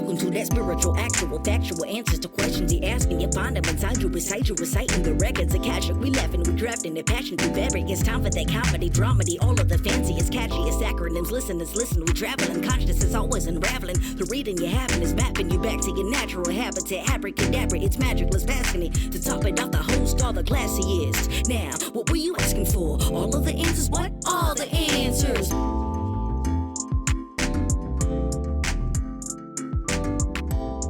Welcome to that spiritual, actual, factual answers to questions you're asking. You find them inside you, recite you, reciting the records of Akashic. We laughing, we drafting the passion through various. It's time for that comedy, dramedy, all of the fanciest, catchiest acronyms. Listeners, listen, we traveling. Consciousness is always unraveling. The reading you're having is mapping you back to your natural habitat. Abracadabra, it's magicless, passing it. To top it off, the host, all the classiest. Now, what were you asking for? All of the answers? What? All the answers.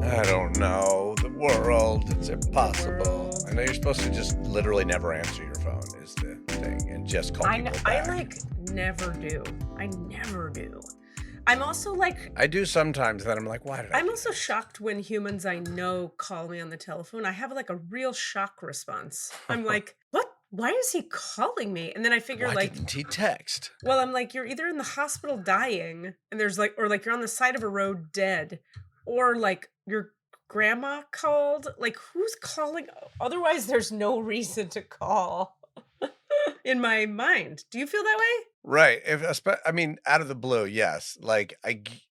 I don't know. The world, it's impossible. I know you're supposed to just literally never answer your phone is the thing and just call people back. I like never do. I never do. I'm also like... I do sometimes, then I'm like, why did I I'm also shocked when humans I know call me on the telephone. I have like a real shock response. I'm like, what? Why is he calling me? And then I figure Why didn't he text? Well, I'm like, you're either in the hospital dying and there's like, or like you're on the side of a road dead, or like your grandma called. Like, who's calling? Otherwise, there's no reason to call in my mind. Do you feel that way? Right. I mean, out of the blue, yes. Like,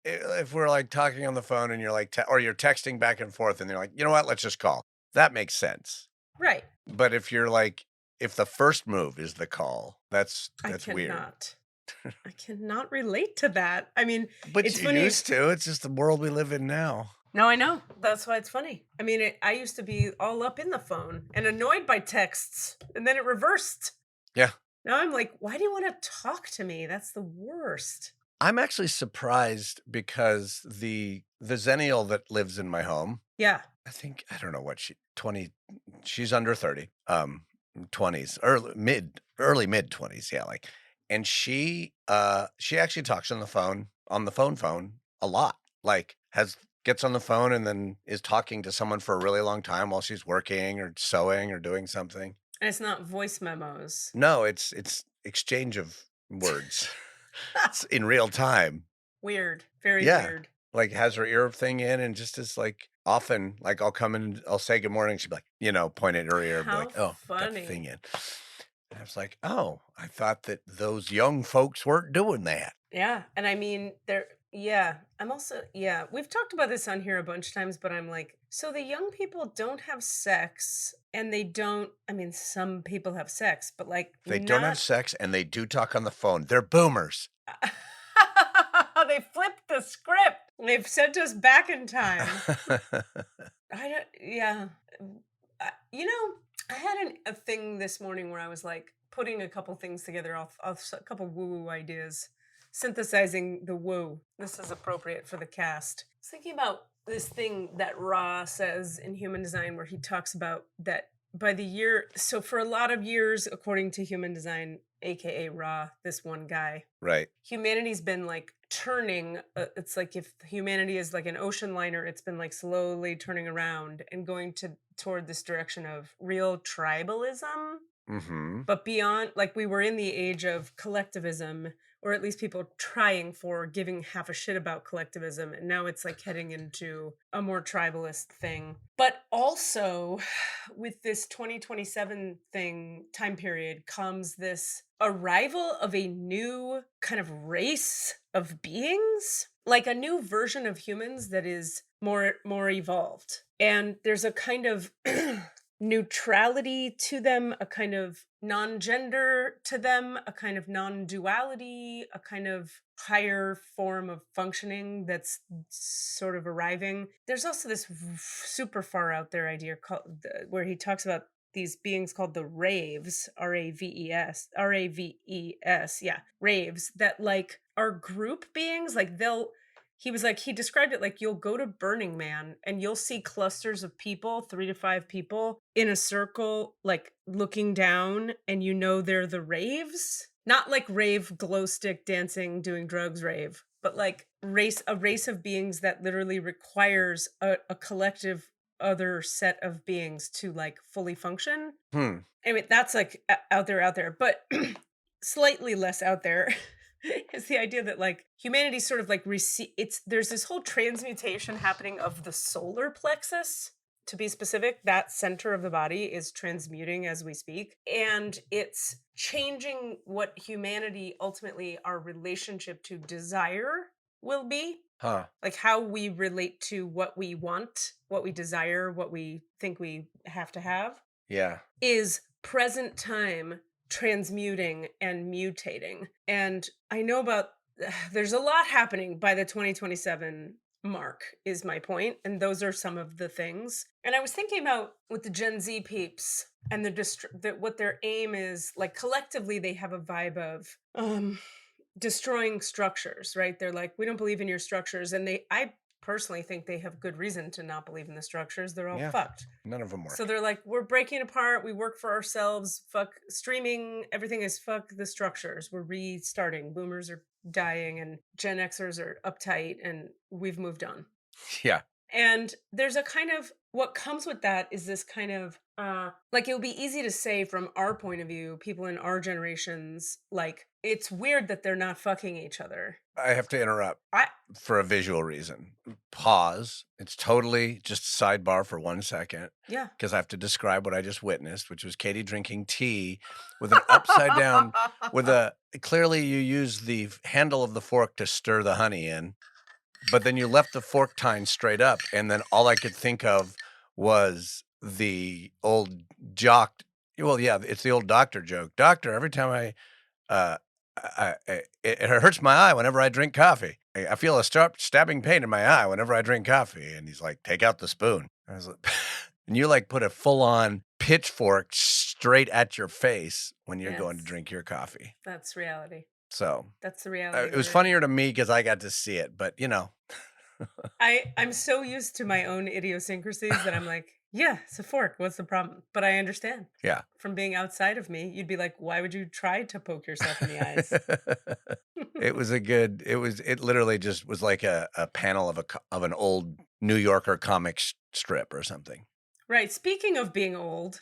if we're like talking on the phone and you're like, or you're texting back and forth and they're like, you know what, let's just call. That makes sense. Right. But if you're like, if the first move is the call, that's weird. I cannot relate to that. I mean, but it's you funny. used to. It's just the world we live in now. No, I know. That's why it's funny. I mean, I used to be all up in the phone and annoyed by texts, and then it reversed. Yeah. Now I'm like, why do you want to talk to me? That's the worst. I'm actually surprised because the Zennial that lives in my home. Yeah. I don't know what she's under 30, 20s, early mid 20s. Yeah. Like, and she actually talks on the phone a lot, like gets on the phone and then is talking to someone for a really long time while she's working or sewing or doing something. And it's not voice memos. No, it's exchange of words. It's in real time. Weird. Very weird. Like has her ear thing in and just is like often like I'll come in, I'll say good morning. She'd be like, point at her ear and be like, oh, funny. got the thing in. And I was like, oh, I thought that those young folks weren't doing that. Yeah. And I mean, we've talked about this on here a bunch of times, but I'm like, so the young people don't have sex and some people have sex, but like they don't have sex and they do talk on the phone. They're boomers. They flipped the script. They've sent us back in time. I had a thing this morning where I was like putting a couple things together off a couple woo-woo ideas, synthesizing the woo. This is appropriate for the cast. I was thinking about this thing that Ra says in Human Design where he talks about that by the year, so for a lot of years, according to Human Design, aka Ra, this one guy, right? Humanity's been like turning. It's like if humanity is like an ocean liner, it's been like slowly turning around and going toward this direction of real tribalism. Mm-hmm. But beyond, like we were in the age of collectivism, or at least people trying for giving half a shit about collectivism. And now it's like heading into a more tribalist thing. But also with this 2027 time period comes this arrival of a new kind of race of beings, like a new version of humans that is more evolved. And there's a kind of neutrality to them, a kind of non-gender to them, a kind of non-duality, a kind of higher form of functioning that's sort of arriving. There's also this super far out there idea where he talks about these beings called the raves, raves, raves, that like are group beings. Like he described it like you'll go to Burning Man and you'll see clusters of people, 3 to 5 people in a circle, like looking down, and they're the raves. Not like rave, glow stick, dancing, doing drugs rave, but like a race of beings that literally requires a collective other set of beings to like fully function. I mean, that's like out there, but slightly less out there. Is the idea that like humanity sort of like there's this whole transmutation happening of the solar plexus, to be specific. That center of the body is transmuting as we speak, and it's changing what humanity ultimately, our relationship to desire will be. Huh. Like how we relate to what we want, what we desire, what we think we have to have, Yeah. is present time transmuting and mutating. And I know about there's a lot happening by the 2027 mark is my point, and those are some of the things. And I was thinking about with the Gen Z peeps and what their aim is, like collectively they have a vibe of destroying structures, right? They're like, we don't believe in your structures, and I personally think they have good reason to not believe in the structures. They're all Yeah. fucked. None of them work. So they're like, we're breaking apart. We work for ourselves. Fuck streaming. Everything is fuck the structures. We're restarting. Boomers are dying and Gen Xers are uptight and we've moved on. Yeah. And there's a kind of, what comes with that is this kind of, like it would be easy to say from our point of view, people in our generations, like, it's weird that they're not fucking each other. I have to interrupt for a visual reason. Pause. It's totally just sidebar for 1 second. Yeah. Because I have to describe what I just witnessed, which was Katie drinking tea with an upside down, clearly you use the handle of the fork to stir the honey in, but then you left the fork tine straight up. And then all I could think of was the old jock. Well, yeah, it's the old doctor joke. Doctor, every time it hurts my eye whenever I drink coffee. I feel a stabbing pain in my eye whenever I drink coffee. And he's like, take out the spoon. I was like, and you like put a full-on pitchfork straight at your face when you're going to drink your coffee. That's reality. So that's the reality. It was funnier to me because I got to see it, but you know. I'm so used to my own idiosyncrasies that I'm like, yeah, it's a fork. What's the problem? But I understand. Yeah. From being outside of me, you'd be like, why would you try to poke yourself in the eyes? It literally just was like a panel of an old New Yorker comic strip or something. Right. Speaking of being old.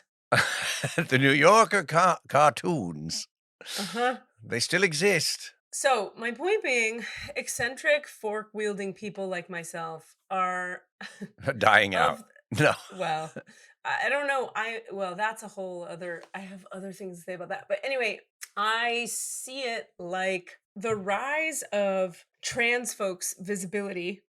The New Yorker cartoons. Uh-huh. They still exist. So my point being, eccentric fork-wielding people like myself are dying out. No. Well, I don't know. That's a whole other, I have other things to say about that. But anyway, I see it like the rise of trans folks' visibility,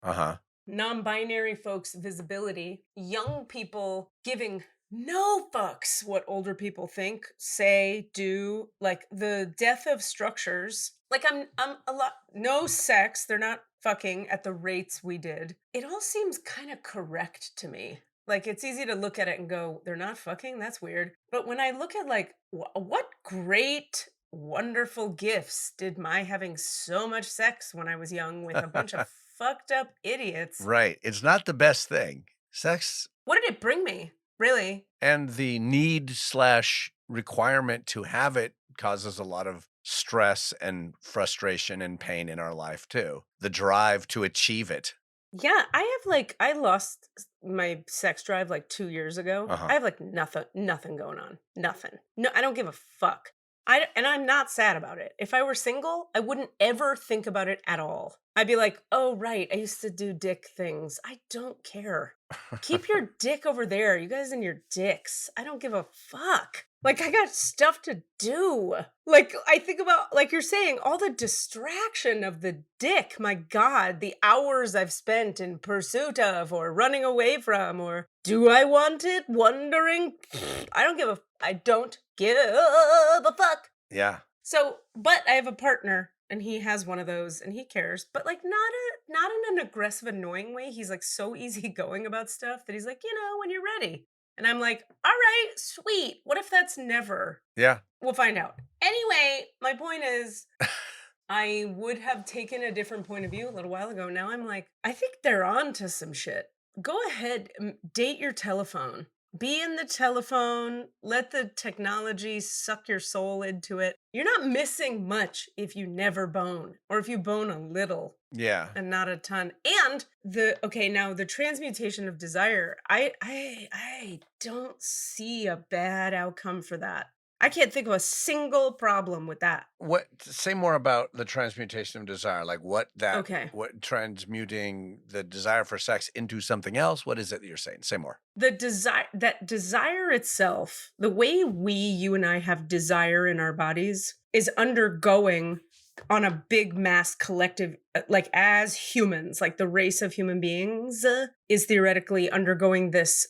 non-binary folks' visibility, young people giving no fucks what older people think, say, do, like the death of structures. Like I'm a lot, no sex, they're not fucking at the rates we did. It all seems kind of correct to me. Like it's easy to look at it and go, they're not fucking, that's weird. But when I look at like, what great, wonderful gifts did my having so much sex when I was young with a bunch of fucked up idiots. Right. It's not the best thing. Sex. What did it bring me? Really? And the need/requirement to have it causes a lot of stress and frustration and pain in our life too. The drive to achieve it. Yeah, I lost my sex drive like 2 years ago. I have like nothing going on. Nothing. No, I don't give a fuck. And I'm not sad about it. If I were single, I wouldn't ever think about it at all. I'd be like, oh, right, I used to do dick things. I don't care. Keep your dick over there. You guys and your dicks. I don't give a fuck. Like, I got stuff to do. Like, I think about, like you're saying, all the distraction of the dick. My God, the hours I've spent in pursuit of or running away from or do I want it? Wondering. I don't give a fuck. Yeah. So, but I have a partner and he has one of those and he cares, but like not in an aggressive, annoying way. He's like so easygoing about stuff that he's like, when you're ready. And I'm like, all right, sweet. What if that's never? Yeah. We'll find out. Anyway, my point is, I would have taken a different point of view a little while ago. Now I'm like, I think they're on to some shit. Go ahead, date your telephone. Be in the telephone. Let the technology suck your soul into it. You're not missing much if you never bone or if you bone a little. Yeah. And not a ton. And now the transmutation of desire, I don't see a bad outcome for that. I can't think of a single problem with that. Say more about the transmutation of desire, like what transmuting the desire for sex into something else. What is it that you're saying? Say more. The desire itself, the way you and I have desire in our bodies is undergoing on a big mass collective, like as humans, like the race of human beings is theoretically undergoing this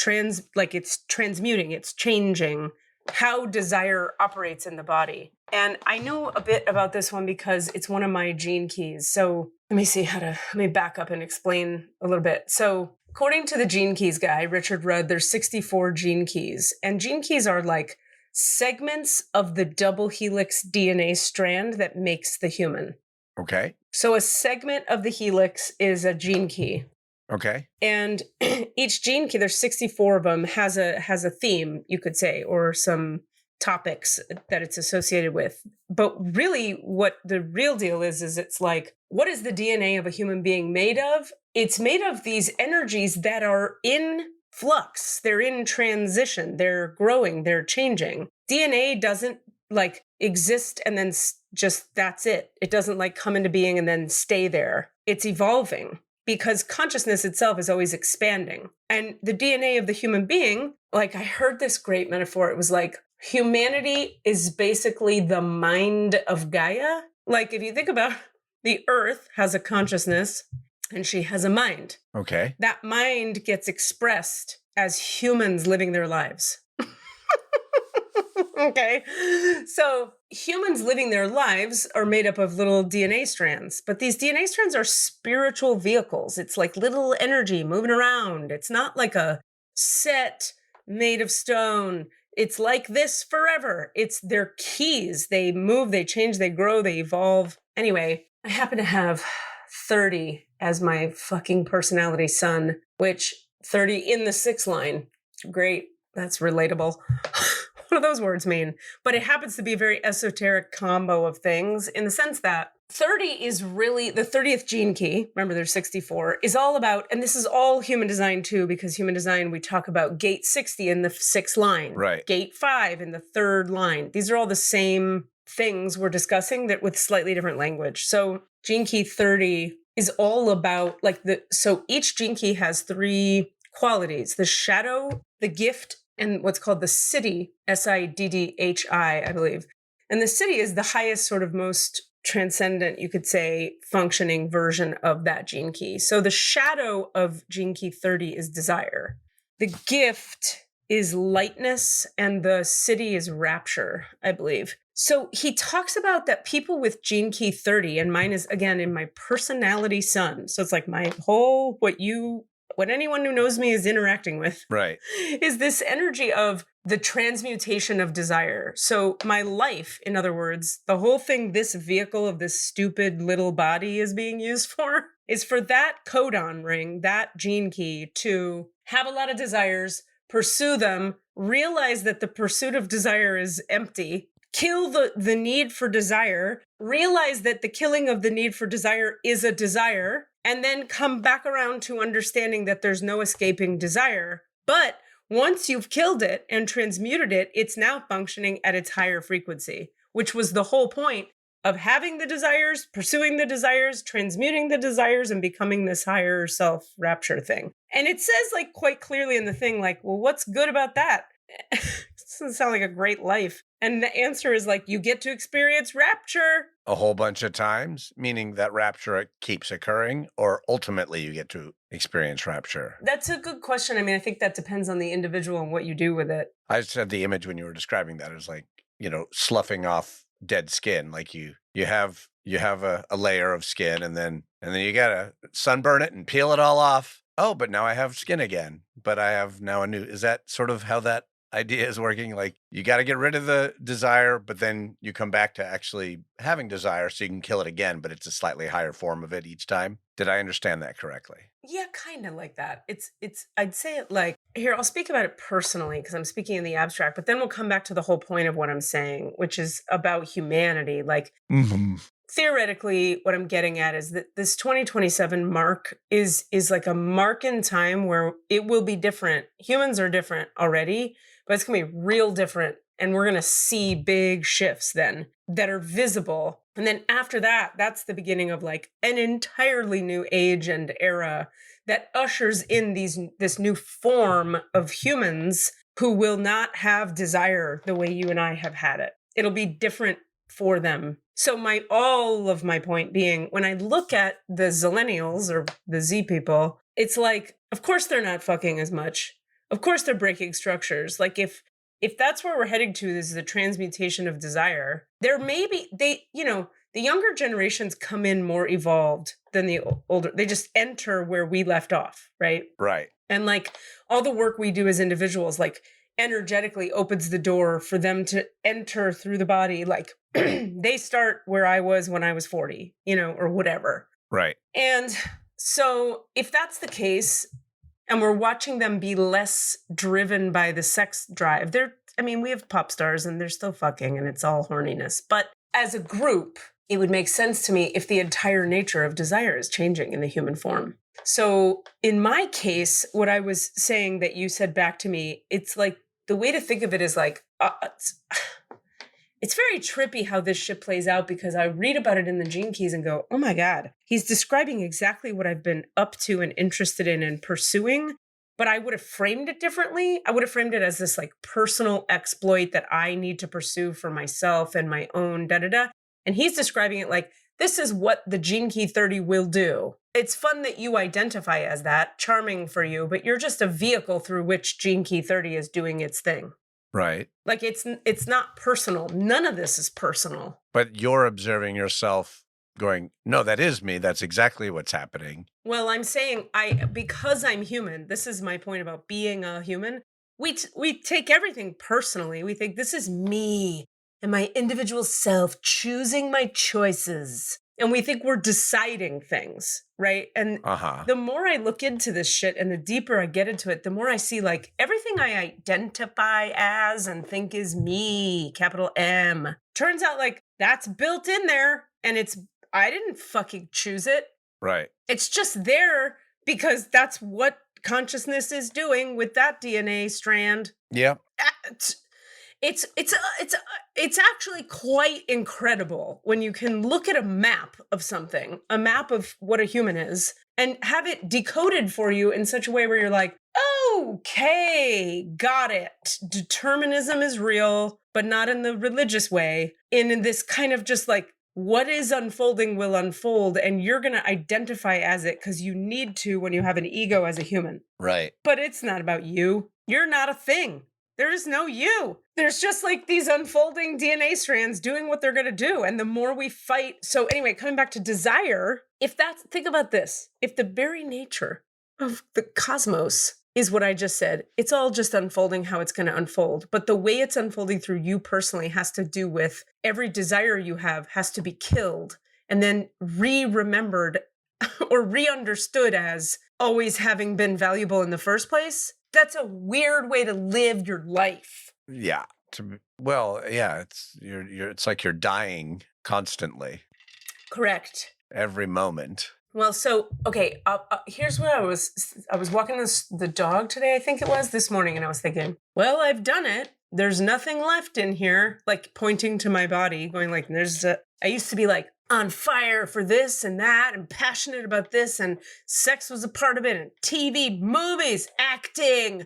it's transmuting, it's changing how desire operates in the body. And I know a bit about this one because it's one of my gene keys. So let me back up and explain a little bit. So according to the gene keys guy, Richard Rudd, there's 64 gene keys. And gene keys are like segments of the double helix DNA strand that makes the human. Okay. So a segment of the helix is a gene key. Okay. And each gene key, there's 64 of them, has a theme, you could say, or some topics that it's associated with. But really what the real deal is it's like, what is the DNA of a human being made of? It's made of these energies that are in flux. They're in transition. They're growing. They're changing. DNA doesn't like exist and then just that's it. It doesn't like come into being and then stay there. It's evolving because consciousness itself is always expanding. And the DNA of the human being, like I heard this great metaphor. It was like humanity is basically the mind of Gaia. Like if you think about the earth has a consciousness and she has a mind. Okay. That mind gets expressed as humans living their lives. Okay. So humans living their lives are made up of little DNA strands, but these DNA strands are spiritual vehicles. It's like little energy moving around. It's not like a set made of stone. It's like this forever. It's their keys. They move, they change, they grow, they evolve. Anyway, I happen to have 30 as my fucking personality sun, which 30 in the 6 line. Great. That's relatable. What do those words mean? But it happens to be a very esoteric combo of things in the sense that 30 is really the 30th gene key. Remember, there's 64 is all about, and this is all human design too, because human design, we talk about gate 60 in the 6th line, right? Gate 5 in the 3rd line. These are all the same things we're discussing that with slightly different language. So gene key 30 is all about so each gene key has 3 qualities: the shadow, the gift, and what's called the siddhi, Siddhi, I believe. And the siddhi is the highest, sort of most transcendent, you could say, functioning version of that gene key. So the shadow of gene key 30 is desire. The gift is lightness, and the siddhi is rapture, I believe. So he talks about that people with gene key 30, and mine is, again, in my personality sun. So it's like my whole, what anyone who knows me is interacting with, right, is this energy of the transmutation of desire. So my life, in other words, the whole thing this vehicle of this stupid little body is being used for, is for that codon ring, that gene key, to have a lot of desires, pursue them, realize that the pursuit of desire is empty, kill the need for desire, realize that the killing of the need for desire is a desire, and then come back around to understanding that there's no escaping desire. But once you've killed it and transmuted it, it's now functioning at its higher frequency, which was the whole point of having the desires, pursuing the desires, transmuting the desires, and becoming this higher self rapture thing. And it says like quite clearly in the thing, like, well, what's good about that? It doesn't sound like a great life. And the answer is like, you get to experience rapture a whole bunch of times, meaning that rapture keeps occurring, or ultimately you get to experience rapture? That's a good question. I mean, I think that depends on the individual and what you do with it. I just had the image when you were describing that. It was like, sloughing off dead skin. Like you have a layer of skin and then you gotta sunburn it and peel it all off. Oh, but now I have skin again, but I have now a new, is that sort of how that idea is working? Like you got to get rid of the desire, but then you come back to actually having desire so you can kill it again, but it's a slightly higher form of it each time. Did I understand that correctly? Yeah, kind of like that. I'd say it like, here, I'll speak about it personally because I'm speaking in the abstract, but then we'll come back to the whole point of what I'm saying, which is about humanity. Like theoretically, what I'm getting at is that this 2027 mark is like a mark in time where it will be different. Humans are different already, but it's going to be real different. And we're going to see big shifts then that are visible. And then after that, that's the beginning of like an entirely new age and era that ushers in this new form of humans who will not have desire the way you and I have had it. It'll be different for them. So all of my point being, when I look at the Zillennials or the Z people, it's like, of course they're not fucking as much. Of course they're breaking structures. Like if that's where we're heading to, is the transmutation of desire, there may be, the younger generations come in more evolved than the older. They just enter where we left off, right? Right. And like all the work we do as individuals, like energetically opens the door for them to enter through the body. Like they start where I was when I was 40, or whatever. Right. And so if that's the case, and we're watching them be less driven by the sex drive, we have pop stars and they're still fucking and it's all horniness. But as a group, it would make sense to me if the entire nature of desire is changing in the human form. So in my case, what I was saying that you said back to me, it's like, the way to think of it is like, it's very trippy how this shit plays out, because I read about it in the Gene Keys and go, oh my God, he's describing exactly what I've been up to and interested in and pursuing. But I would have framed it differently. I would have framed it as this like personal exploit that I need to pursue for myself and my own da-da-da. And he's describing it like, this is what the Gene Key 30 will do. It's fun that you identify as that, charming for you, but you're just a vehicle through which Gene Key 30 is doing its thing. Right. Like it's not personal. None of this is personal. But you're observing yourself going, no, that is me. That's exactly what's happening. Well, I'm saying because I'm human, this is my point about being a human. We take everything personally. We think this is me and my individual self choosing my choices. And we think we're deciding things, right? And the more I look into this shit and the deeper I get into it, the more I see like everything I identify as and think is me, capital M, turns out like that's built in there, and I didn't fucking choose it. Right. It's just there because that's what consciousness is doing with that DNA strand. Yeah. It's actually quite incredible when you can look at a map of something, a map of what a human is, and have it decoded for you in such a way where you're like, okay, got it. Determinism is real, but not in the religious way. In this kind of just like, what is unfolding will unfold, and you're going to identify as it because you need to when you have an ego as a human. Right. But it's not about you. You're not a thing. There is no you. There's just like these unfolding DNA strands doing what they're going to do. And the more we fight. So anyway, coming back to desire, think about this. If the very nature of the cosmos is what I just said, it's all just unfolding how it's going to unfold. But the way it's unfolding through you personally has to do with every desire you have has to be killed and then re-remembered or re-understood as always having been valuable in the first place. That's a weird way to live your life. Yeah. It's like you're dying constantly. Correct. Every moment. Well, so, okay, here's what I was walking the dog today, I think it was, this morning, and I was thinking, well, I've done it. There's nothing left in here, like pointing to my body, going like, I used to be like on fire for this and that and passionate about this, and sex was a part of it, and TV, movies, acting,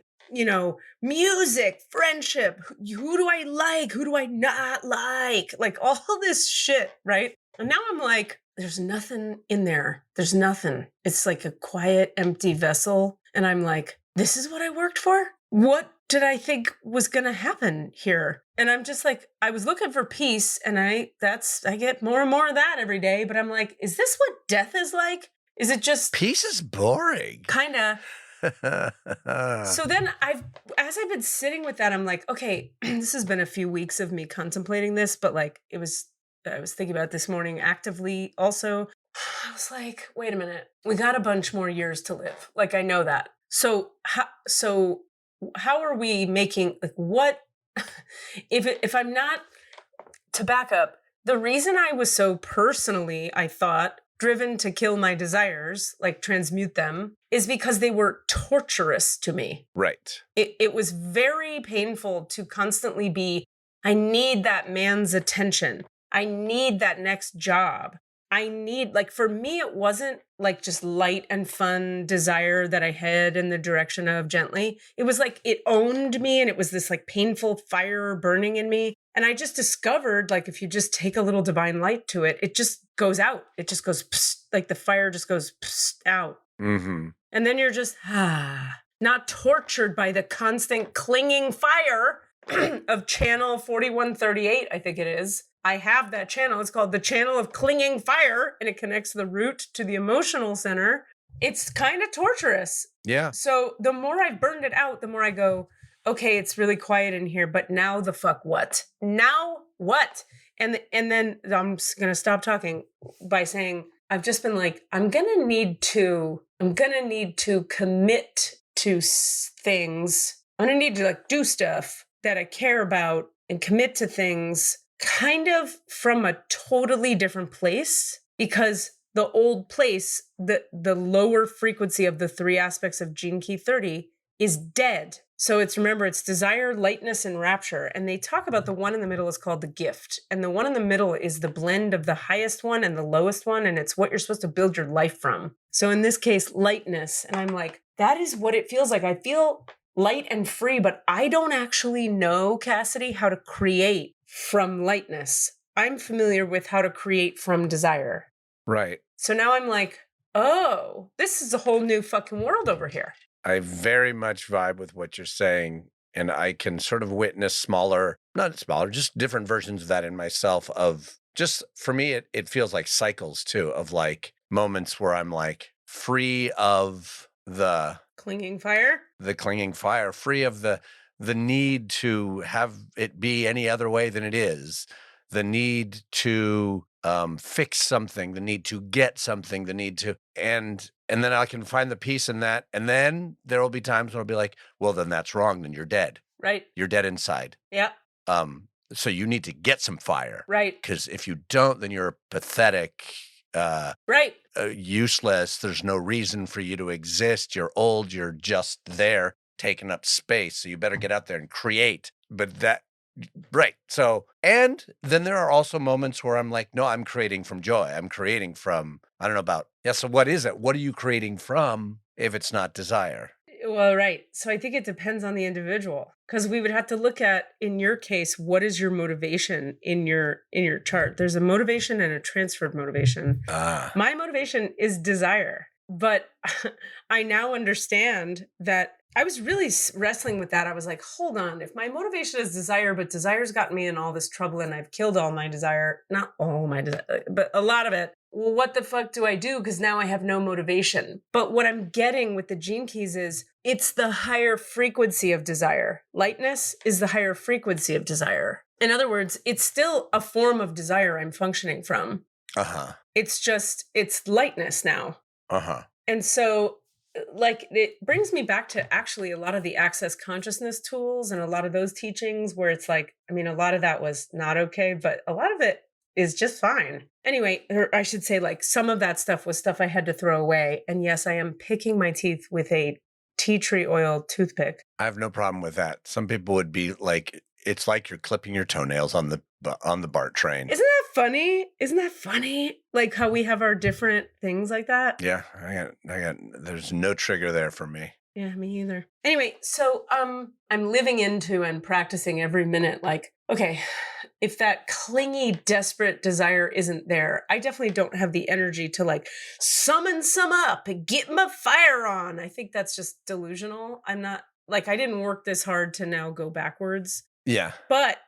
music, friendship. Who do I like? Who do I not like? Like all this shit, right? And now I'm like, there's nothing in there. There's nothing. It's like a quiet, empty vessel. And I'm like, this is what I worked for? What did I think was going to happen here? And I'm just like, I was looking for peace, and I get more and more of that every day. But I'm like, is this what death is like? Is it just peace is boring? Kinda. So then as I've been sitting with that, I'm like, okay, this has been a few weeks of me contemplating this, but like I was thinking about it this morning actively also. I was like, wait a minute, we got a bunch more years to live. Like, I know that. So how are we making, like, what, if I'm not, to back up, the reason I was so personally, I thought, driven to kill my desires, like transmute them, is because they were torturous to me. Right. It was very painful to constantly be, I need that man's attention. I need that next job. I need, like, for me, it wasn't like just light and fun desire that I had in the direction of gently. It was like it owned me, and it was this like painful fire burning in me. And I just discovered, like, if you just take a little divine light to it, it just goes out. It just goes, psst, like the fire just goes psst, out. Mm-hmm. And then you're just, not tortured by the constant clinging fire of channel 4138, I think it is. I have that channel. It's called the channel of clinging fire, and it connects the root to the emotional center. It's kind of torturous. Yeah. So the more I burned it out, the more I go, okay, it's really quiet in here, but now the fuck what? Now what? And then I'm just going to stop talking by saying, I've just been like, I'm going to need to commit to things. I'm going to need to like do stuff that I care about and commit to things kind of from a totally different place, because the old place, the lower frequency of the three aspects of Gene Key 30 is dead. So remember, it's desire, lightness, and rapture. And they talk about the one in the middle is called the gift. And the one in the middle is the blend of the highest one and the lowest one. And it's what you're supposed to build your life from. So in this case, lightness. And I'm like, that is what it feels like. I feel light and free, but I don't actually know, Cassidy, how to create from lightness. I'm familiar with how to create from desire. Right. So now I'm like, oh, this is a whole new fucking world over here. I very much vibe with what you're saying, and I can sort of witness not smaller, just different versions of that in myself. Of just, for me, it feels like cycles too, of like moments where I'm like free of the clinging fire, free of the need to have it be any other way than it is, the need to fix something, the need to get something, the need to, and then I can find the peace in that. And then there will be times when I'll be like, well, then that's wrong. Then you're dead. Right. You're dead inside. Yeah. So you need to get some fire. Right. Because if you don't, then you're pathetic. Right. Useless. There's no reason for you to exist. You're old. You're just there, taking up space. So you better get out there and create. But right. So, and then there are also moments where I'm like, no, I'm creating from joy. I'm creating from, I don't know about, so what is it? What are you creating from if it's not desire? Well, right. So I think it depends on the individual, because we would have to look at, in your case, what is your motivation in your chart? There's a motivation and a transferred motivation. My motivation is desire, but I now understand that I was really wrestling with that. I was like, hold on, if my motivation is desire, but desire's gotten me in all this trouble and I've killed all my desire, not all my desire, but a lot of it. Well, what the fuck do I do? Because now I have no motivation. But what I'm getting with the gene keys is it's the higher frequency of desire. Lightness is the higher frequency of desire. In other words, it's still a form of desire I'm functioning from. It's lightness now. And so, like, it brings me back to actually a lot of the access consciousness tools and a lot of those teachings where it's like, I mean, a lot of that was not okay, but a lot of it is just fine. Anyway, or I should say, like, some of that stuff was stuff I had to throw away. And yes, I am picking my teeth with a tea tree oil toothpick. I have no problem with that. Some people would be like, it's like you're clipping your toenails on the BART train. Isn't that funny? Like how we have our different things like that. Yeah, I got. There's no trigger there for me. Yeah, me either. Anyway, so I'm living into and practicing every minute. Like, okay, if that clingy, desperate desire isn't there, I definitely don't have the energy to like summon some up and get my fire on. I think that's just delusional. I'm not like, I didn't work this hard to now go backwards. Yeah. But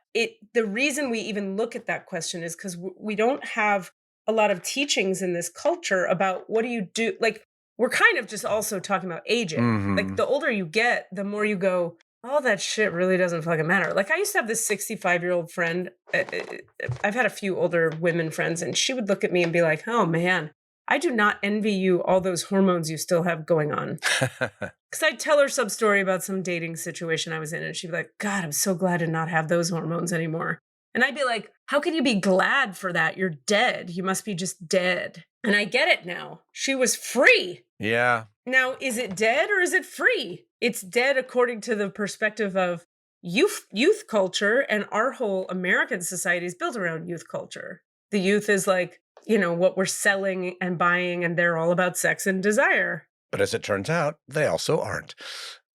the reason we even look at that question is because we don't have a lot of teachings in this culture about what do you do. Like, we're kind of just also talking about aging. Mm-hmm. Like, the older you get, the more you go, all that shit really doesn't fucking matter. Like, I used to have this 65-year-old friend. I've had a few older women friends, and she would look at me and be like, oh, man, I do not envy you all those hormones you still have going on. Because I'd tell her some story about some dating situation I was in, and she'd be like, God, I'm so glad to not have those hormones anymore. And I'd be like, how can you be glad for that? You're dead. You must be just dead. And I get it now. She was free. Yeah. Now, is it dead or is it free? It's dead according to the perspective of youth culture, and our whole American society is built around youth culture. The youth is like, you know, what we're selling and buying, and they're all about sex and desire. But as it turns out, they also aren't.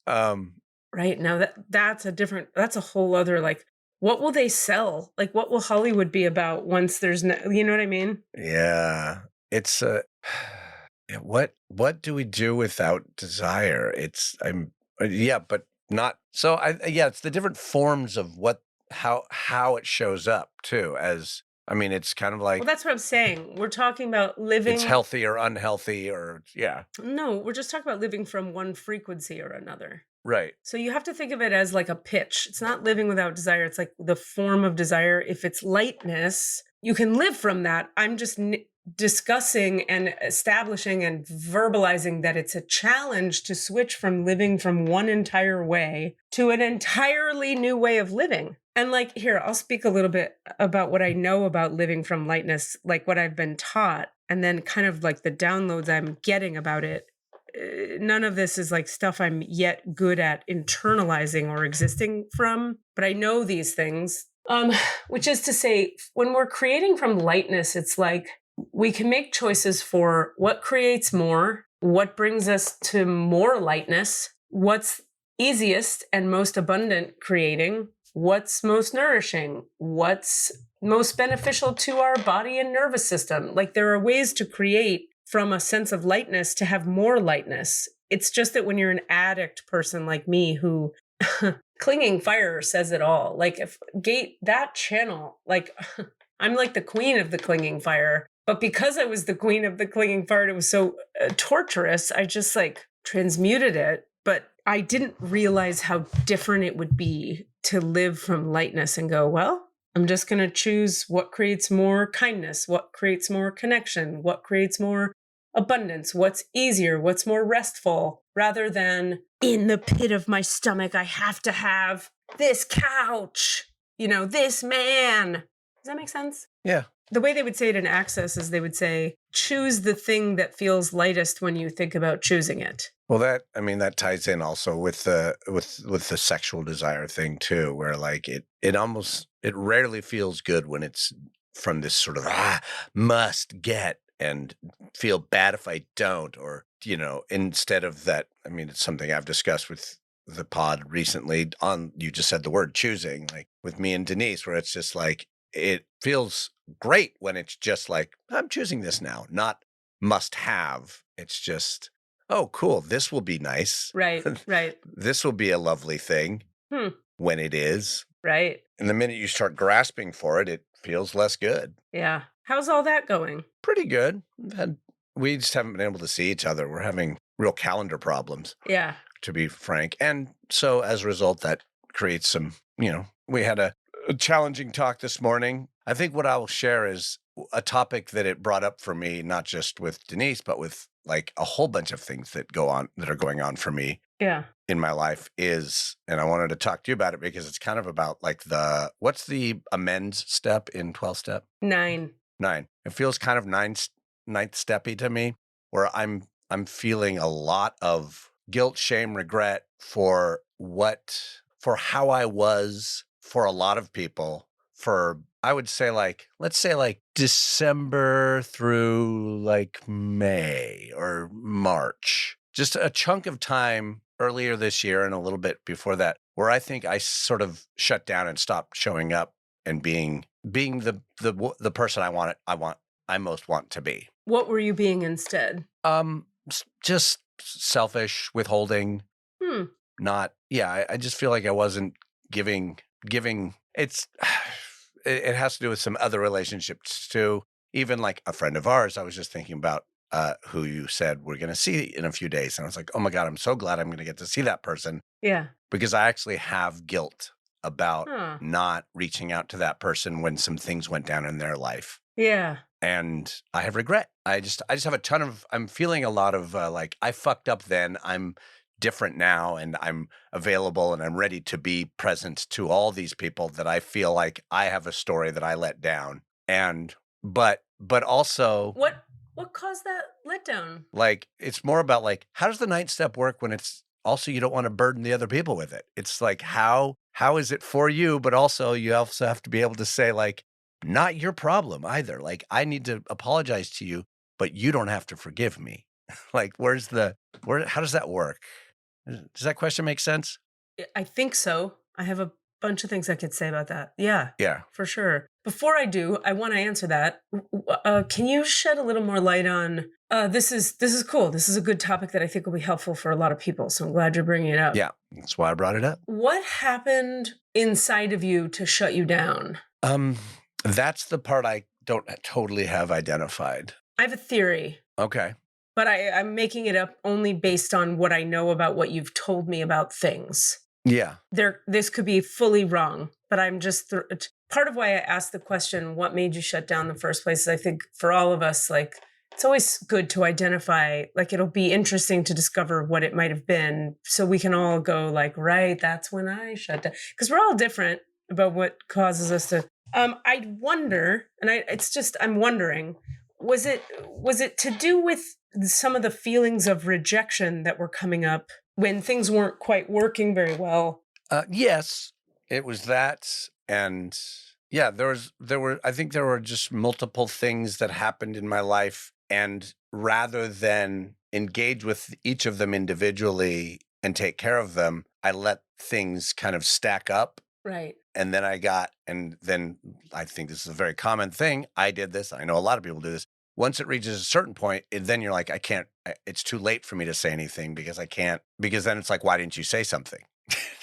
Right. Now that's a whole other, like, what will they sell? Like, what will Hollywood be about once there's no, you know what I mean? Yeah. It's what do we do without desire? Yeah, but not so yeah, it's the different forms of how it shows up too, as I mean, it's kind of Well, like that's what I'm saying. We're talking about it's living. healthy or unhealthy or yeah. No, we're just talking about living from one frequency or another. Right. So you have to think of it as like a pitch. It's not living without desire. It's like the form of desire. If it's lightness, you can live from that. I'm just discussing and establishing and verbalizing that it's a challenge to switch from living from one entire way to an entirely new way of living. And like, here, I'll speak a little bit about what I know about living from lightness, like what I've been taught, and then kind of like the downloads I'm getting about it. None of this is like stuff I'm yet good at internalizing or existing from, but I know these things. Which is to say, when we're creating from lightness, it's like we can make choices for what creates more, what brings us to more lightness, what's easiest and most abundant creating, what's most nourishing, what's most beneficial to our body and nervous system. Like there are ways to create from a sense of lightness to have more lightness. It's just that when you're an addict person like me who clinging fire says it all. Like if that channel, like I'm like the queen of the clinging fire, but because I was the queen of the clinging fire, it was so torturous. I just like transmuted it, but I didn't realize how different it would be to live from lightness and go, well, I'm just going to choose what creates more kindness, what creates more connection, what creates more abundance, what's easier, what's more restful, rather than in the pit of my stomach, I have to have this couch, this man. Does that make sense? Yeah. The way they would say it in Access is they would say, choose the thing that feels lightest when you think about choosing it. Well, that ties in also with the sexual desire thing too, where like it rarely feels good when it's from this sort of must get and feel bad if I don't, or instead of that. I mean, it's something I've discussed with the pod recently on, you just said the word choosing, like with me and Denise, where it's just like it feels great when it's just like I'm choosing this now, not must have. It's just, oh, cool. This will be nice. Right. This will be a lovely thing when it is. Right. And the minute you start grasping for it, it feels less good. Yeah. How's all that going? Pretty good. We just haven't been able to see each other. We're having real calendar problems. Yeah. To be frank. And so as a result, that creates some, we had a challenging talk this morning. I think what I will share is a topic that it brought up for me, not just with Denise, but with like a whole bunch of things that are going on for me in my life is, and I wanted to talk to you about it because it's kind of about like what's the amends step in 12-step? 9. It feels kind of ninth steppy to me, where I'm feeling a lot of guilt, shame, regret for how I was for a lot of people for, I would say let's say December through like May or March, just a chunk of time earlier this year and a little bit before that, where I think I sort of shut down and stopped showing up and being the person I most want to be. What were you being instead? Just selfish, withholding. I just feel like I wasn't giving. It has to do with some other relationships too. Even like a friend of ours, I was just thinking about who you said we're going to see in a few days. And I was like, oh my God, I'm so glad I'm going to get to see that person. Yeah. Because I actually have guilt about not reaching out to that person when some things went down in their life. Yeah. And I have regret. I just have I'm feeling a lot of like I fucked up then. I'm different now and I'm available and I'm ready to be present to all these people that I feel like I have a story that I let down. And but also what caused that letdown? Like it's more about like, how does the 9th step work when it's also you don't want to burden the other people with it? It's like how is it for you, but also you also have to be able to say like, not your problem either. Like I need to apologize to you, but you don't have to forgive me. Like how does that work? Does that question make sense? I think so. I have a bunch of things I could say about that. Yeah. Yeah. For sure. Before I do, I want to answer that. Can you shed a little more light on this is cool. This is a good topic that I think will be helpful for a lot of people. So I'm glad you're bringing it up. Yeah. That's why I brought it up. What happened inside of you to shut you down? That's the part I don't totally have identified. I have a theory. Okay. But I'm making it up only based on what I know about what you've told me about things. Yeah. This could be fully wrong, but I'm just part of why I asked the question, what made you shut down in the first place? Is I think for all of us, like, it's always good to identify, like, it'll be interesting to discover what it might have been. So we can all go like, right, that's when I shut down. Because we're all different about what causes us to. I wonder, and I'm wondering, was it to do with some of the feelings of rejection that were coming up when things weren't quite working very well? Yes, it was that. And yeah, I think there were just multiple things that happened in my life. And rather than engage with each of them individually and take care of them, I let things kind of stack up. Right. And then I think this is a very common thing. I did this. I know a lot of people do this. Once it reaches a certain point, then you're like, it's too late for me to say anything because then it's like, why didn't you say something?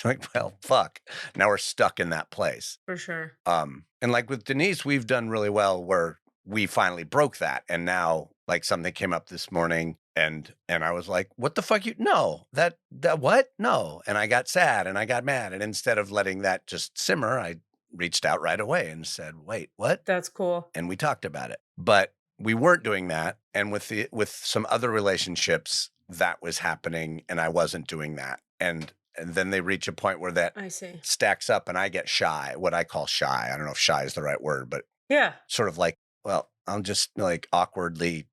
Like, well, fuck. Now we're stuck in that place. For sure. And like with Denise, we've done really well where we finally broke that. And now like something came up this morning and I was like, what the fuck no, that what? No. And I got sad and I got mad. And instead of letting that just simmer, I reached out right away and said, wait, what? That's cool. And we talked about it. But we weren't doing that. And with some other relationships, that was happening and I wasn't doing that. And then they reach a point where that stacks up and I get shy, what I call shy. I don't know if shy is the right word, but yeah, sort of like, well, I'll just like awkwardly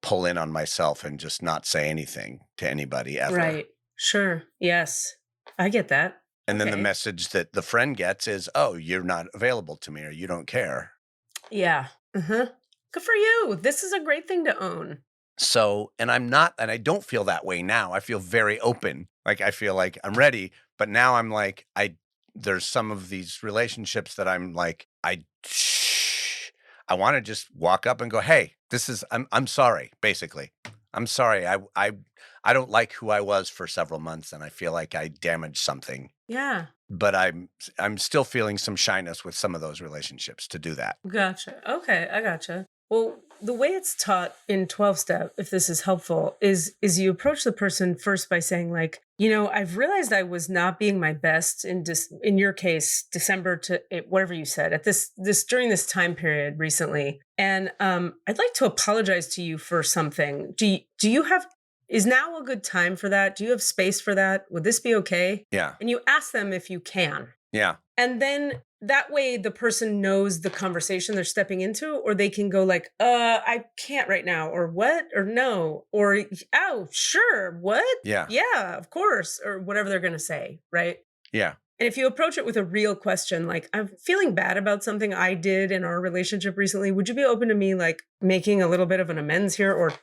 pull in on myself and just not say anything to anybody ever. Right. Sure. Yes. I get that. And then the message that the friend gets is, oh, you're not available to me or you don't care. Yeah. Uh-huh. Good for you. This is a great thing to own. So, and I don't feel that way now. I feel very open. Like, I feel like I'm ready, but now I'm like, there's some of these relationships that I'm like, I want to just walk up and go, hey, I'm sorry, basically. I'm sorry. I don't like who I was for several months and I feel like I damaged something. Yeah. But I'm still feeling some shyness with some of those relationships to do that. Gotcha. Okay. I gotcha. Well, the way it's taught in 12-step, if this is helpful, is you approach the person first by saying like, I've realized I was not being my best in your case, December to whatever you said at this during this time period recently. And I'd like to apologize to you for something. Is now a good time for that? Do you have space for that? Would this be okay? Yeah. And you ask them if you can. Yeah. And then that way the person knows the conversation they're stepping into, or they can go like, I can't right now, or what, or no, or, oh, sure, what? Yeah. Yeah, of course, or whatever they're going to say, right? Yeah. And if you approach it with a real question, like, I'm feeling bad about something I did in our relationship recently, would you be open to me, like, making a little bit of an amends here, or,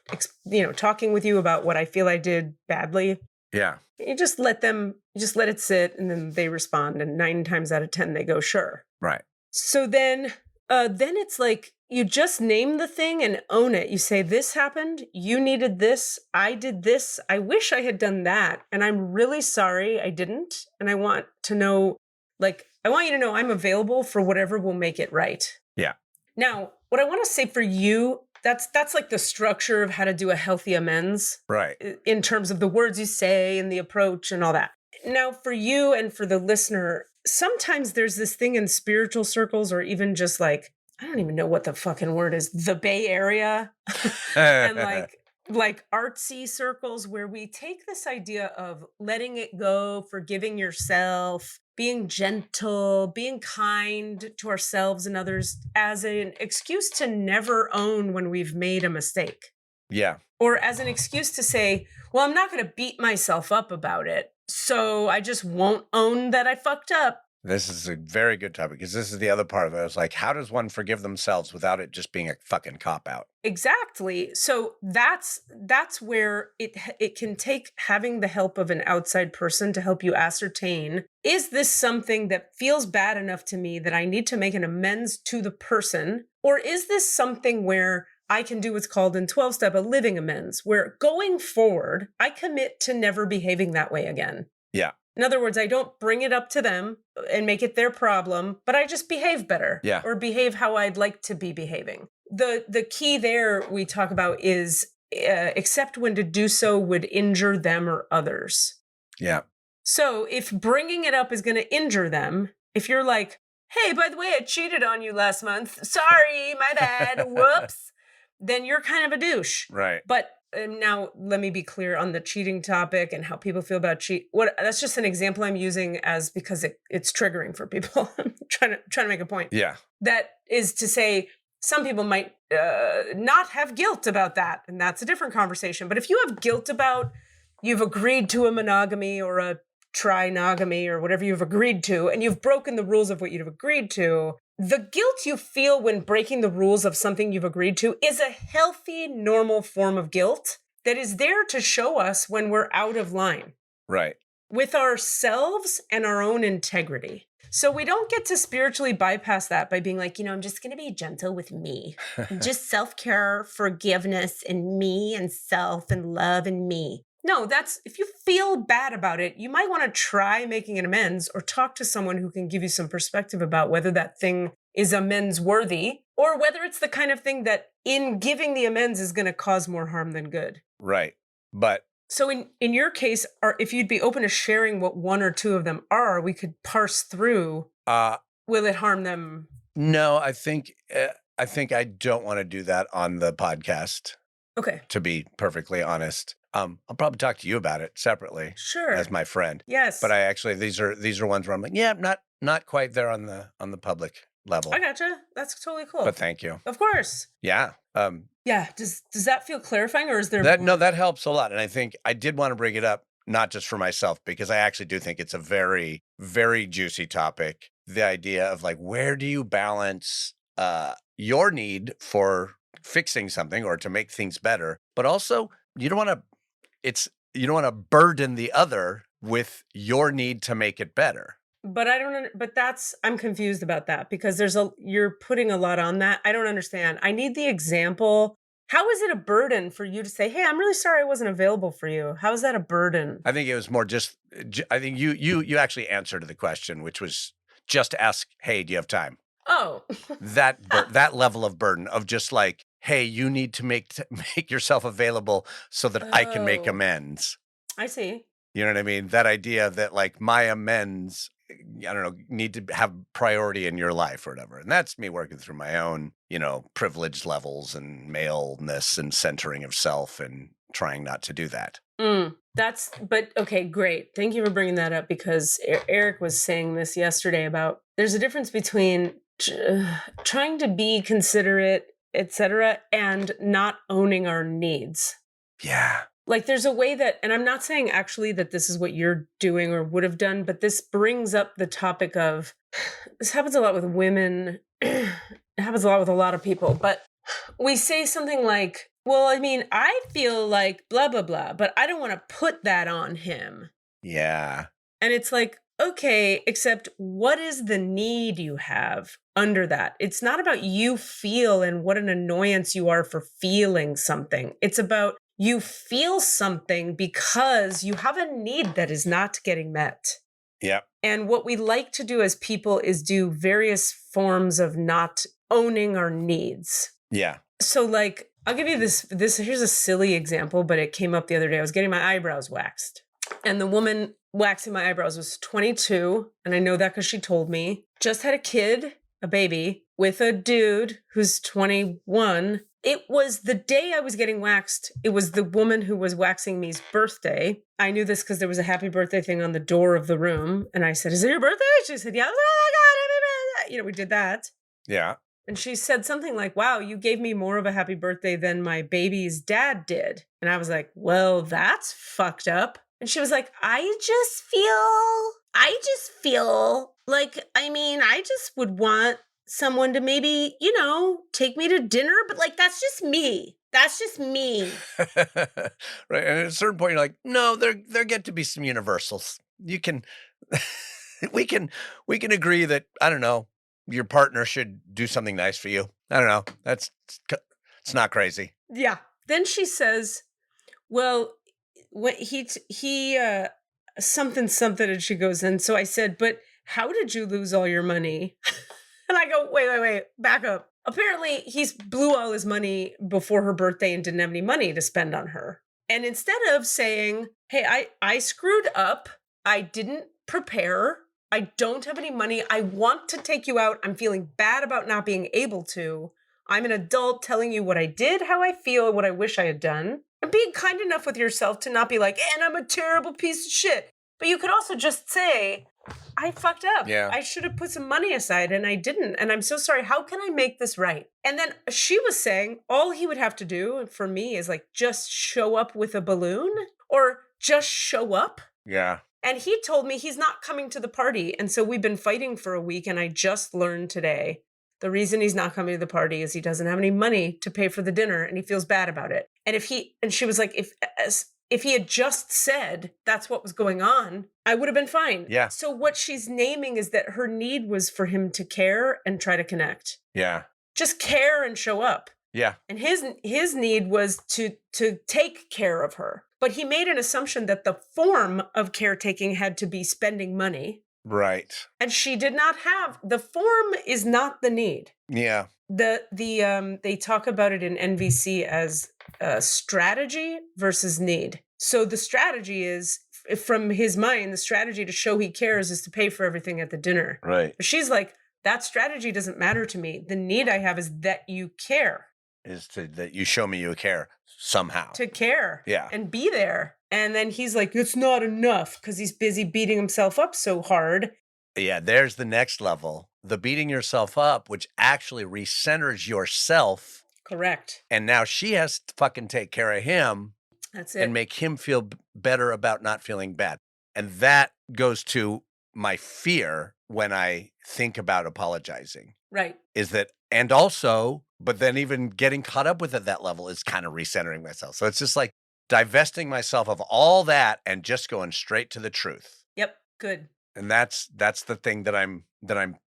talking with you about what I feel I did badly? Yeah. You just let it sit, and then they respond, and 9 times out of 10 they go, sure. Right. So then it's like you just name the thing and own it. You say, this happened, you needed this, I did this, I wish I had done that, and I'm really sorry I didn't, and I want to know, I want you to know I'm available for whatever will make it right. Yeah. Now, what I want to say for you, that's like the structure of how to do a healthy amends. Right. In terms of the words you say and the approach and all that. Now, for you and for the listener, sometimes there's this thing in spiritual circles, or even just like, I don't even know what the fucking word is, the Bay Area, and like artsy circles, where we take this idea of letting it go, forgiving yourself, being gentle, being kind to ourselves and others as an excuse to never own when we've made a mistake. Yeah. Or as an excuse to say, well, I'm not going to beat myself up about it, so I just won't own that I fucked up. This is a very good topic because this is the other part of it. It's like, how does one forgive themselves without it just being a fucking cop-out? Exactly. So that's where it can take having the help of an outside person to help you ascertain, is this something that feels bad enough to me that I need to make an amends to the person? Or is this something where I can do what's called in 12-step a living amends, where going forward, I commit to never behaving that way again. Yeah. In other words, I don't bring it up to them and make it their problem, but I just behave better. Yeah. Or behave how I'd like to be behaving. The key there we talk about is except when to do so would injure them or others. Yeah. So if bringing it up is going to injure them, if you're like, hey, by the way, I cheated on you last month. Sorry, my bad. Whoops. Then you're kind of a douche. Right. But now let me be clear on the cheating topic and how people feel about that's just an example I'm using as because it's triggering for people. I'm trying to make a point. Yeah. That is to say, some people might not have guilt about that, and that's a different conversation. But if you have guilt about you've agreed to a monogamy or a trinogamy or whatever you've agreed to, and you've broken the rules of what you've agreed to, the guilt you feel when breaking the rules of something you've agreed to is a healthy, normal form of guilt that is there to show us when we're out of line. Right. With ourselves and our own integrity. So we don't get to spiritually bypass that by being like, I'm just going to be gentle with me. Just self-care, forgiveness, and me and self and love and me. No, if you feel bad about it, you might want to try making an amends or talk to someone who can give you some perspective about whether that thing is amends worthy or whether it's the kind of thing that in giving the amends is going to cause more harm than good. Right. But so in your case, if you'd be open to sharing what one or two of them are, we could parse through. Will it harm them? No, I think I don't want to do that on the podcast. Okay. To be perfectly honest. I'll probably talk to you about it separately. Sure. As my friend. Yes. But I actually these are ones where I'm like, yeah, not quite there on the public level. I gotcha. That's totally cool. But thank you. Of course. Yeah. Yeah. Does that feel clarifying, or is there that helps a lot. And I think I did want to bring it up, not just for myself, because I actually do think it's a very, very juicy topic. The idea of like, where do you balance your need for fixing something or to make things better, but also you don't want to burden the other with your need to make it better. But I'm confused about that because you're putting a lot on that. I don't understand. I need the example. How is it a burden for you to say, hey, I'm really sorry I wasn't available for you? How is that a burden? I think it was more I think you actually answered the question, which was just ask, hey, do you have time? Oh. that level of burden of just like, hey, you need to make yourself available so that I can make amends. I see. You know what I mean? That idea that like my amends, I don't know, need to have priority in your life or whatever. And that's me working through my own, privilege levels and maleness and centering of self and trying not to do that. But okay, great. Thank you for bringing that up because Eric was saying this yesterday about there's a difference between trying to be considerate, etc., and not owning our needs. Yeah. Like there's a way that, and I'm not saying actually that this is what you're doing or would have done, but this brings up the topic of, this happens a lot with women. It happens a lot with a lot of people, but we say something like, well, I mean, I feel like blah, blah, blah, but I don't want to put that on him. Yeah. And it's like, okay, except what is the need you have under that? It's not about you feel and what an annoyance you are for feeling something. It's about you feel something because you have a need that is not getting met. Yeah. And what we like to do as people is do various forms of not owning our needs. Yeah. So like, I'll give you this, here's a silly example, but it came up the other day. I was getting my eyebrows waxed. And the woman waxing my eyebrows was 22. And I know that because she told me. Just had a kid, a baby, with a dude who's 21. It was the day I was getting waxed. It was the woman who was waxing me's birthday. I knew this because there was a happy birthday thing on the door of the room. And I said, is it your birthday? She said, yeah. I was like, oh my God, happy birthday. We did that. Yeah. And she said something like, wow, you gave me more of a happy birthday than my baby's dad did. And I was like, well, that's fucked up. And she was like, I just feel I just feel like, I just would want someone to maybe, take me to dinner, but like, that's just me. That's just me. Right. And at a certain point, you're like, no, there get to be some universals. You can, we can agree that, I don't know, your partner should do something nice for you. I don't know. It's not crazy. Yeah. Then she says, well, when he something, and she goes, and so I said, but how did you lose all your money? And I go, wait, back up. Apparently, he's blew all his money before her birthday and didn't have any money to spend on her. And instead of saying, hey, I screwed up, I didn't prepare, I don't have any money, I want to take you out, I'm feeling bad about not being able to, I'm an adult telling you what I did, how I feel, what I wish I had done, and being kind enough with yourself to not be like, and I'm a terrible piece of shit. But you could also just say, I fucked up. Yeah. I should have put some money aside and I didn't. And I'm so sorry. How can I make this right? And then she was saying all he would have to do for me is like just show up with a balloon or just show up. Yeah. And he told me he's not coming to the party. And so we've been fighting for a week. And I just learned today the reason he's not coming to the party is he doesn't have any money to pay for the dinner and he feels bad about it. And she was like, if he had just said that's what was going on, I would have been fine. Yeah. So what she's naming is that her need was for him to care and try to connect. Yeah. Just care and show up. Yeah. And his need was to take care of her. But he made an assumption that the form of caretaking had to be spending money. Right. And she did not have, the form is not the need. Yeah. They talk about it in NVC as strategy versus need. So the strategy is, from his mind, the strategy to show he cares is to pay for everything at the dinner. Right. But she's like, that strategy doesn't matter to me. The need I have is that you care. That you show me you care somehow. To care. Yeah. And be there. And then he's like, it's not enough because he's busy beating himself up so hard. Yeah, there's the next level. The beating yourself up, which actually recenters yourself. Correct. And now she has to fucking take care of him. That's it. And make him feel better about not feeling bad. And that goes to my fear when I think about apologizing. Right. Is that, and also, but then even getting caught up with at that level is kind of recentering myself. So it's just like divesting myself of all that and just going straight to the truth. Yep. Good. And that's the thing that I'm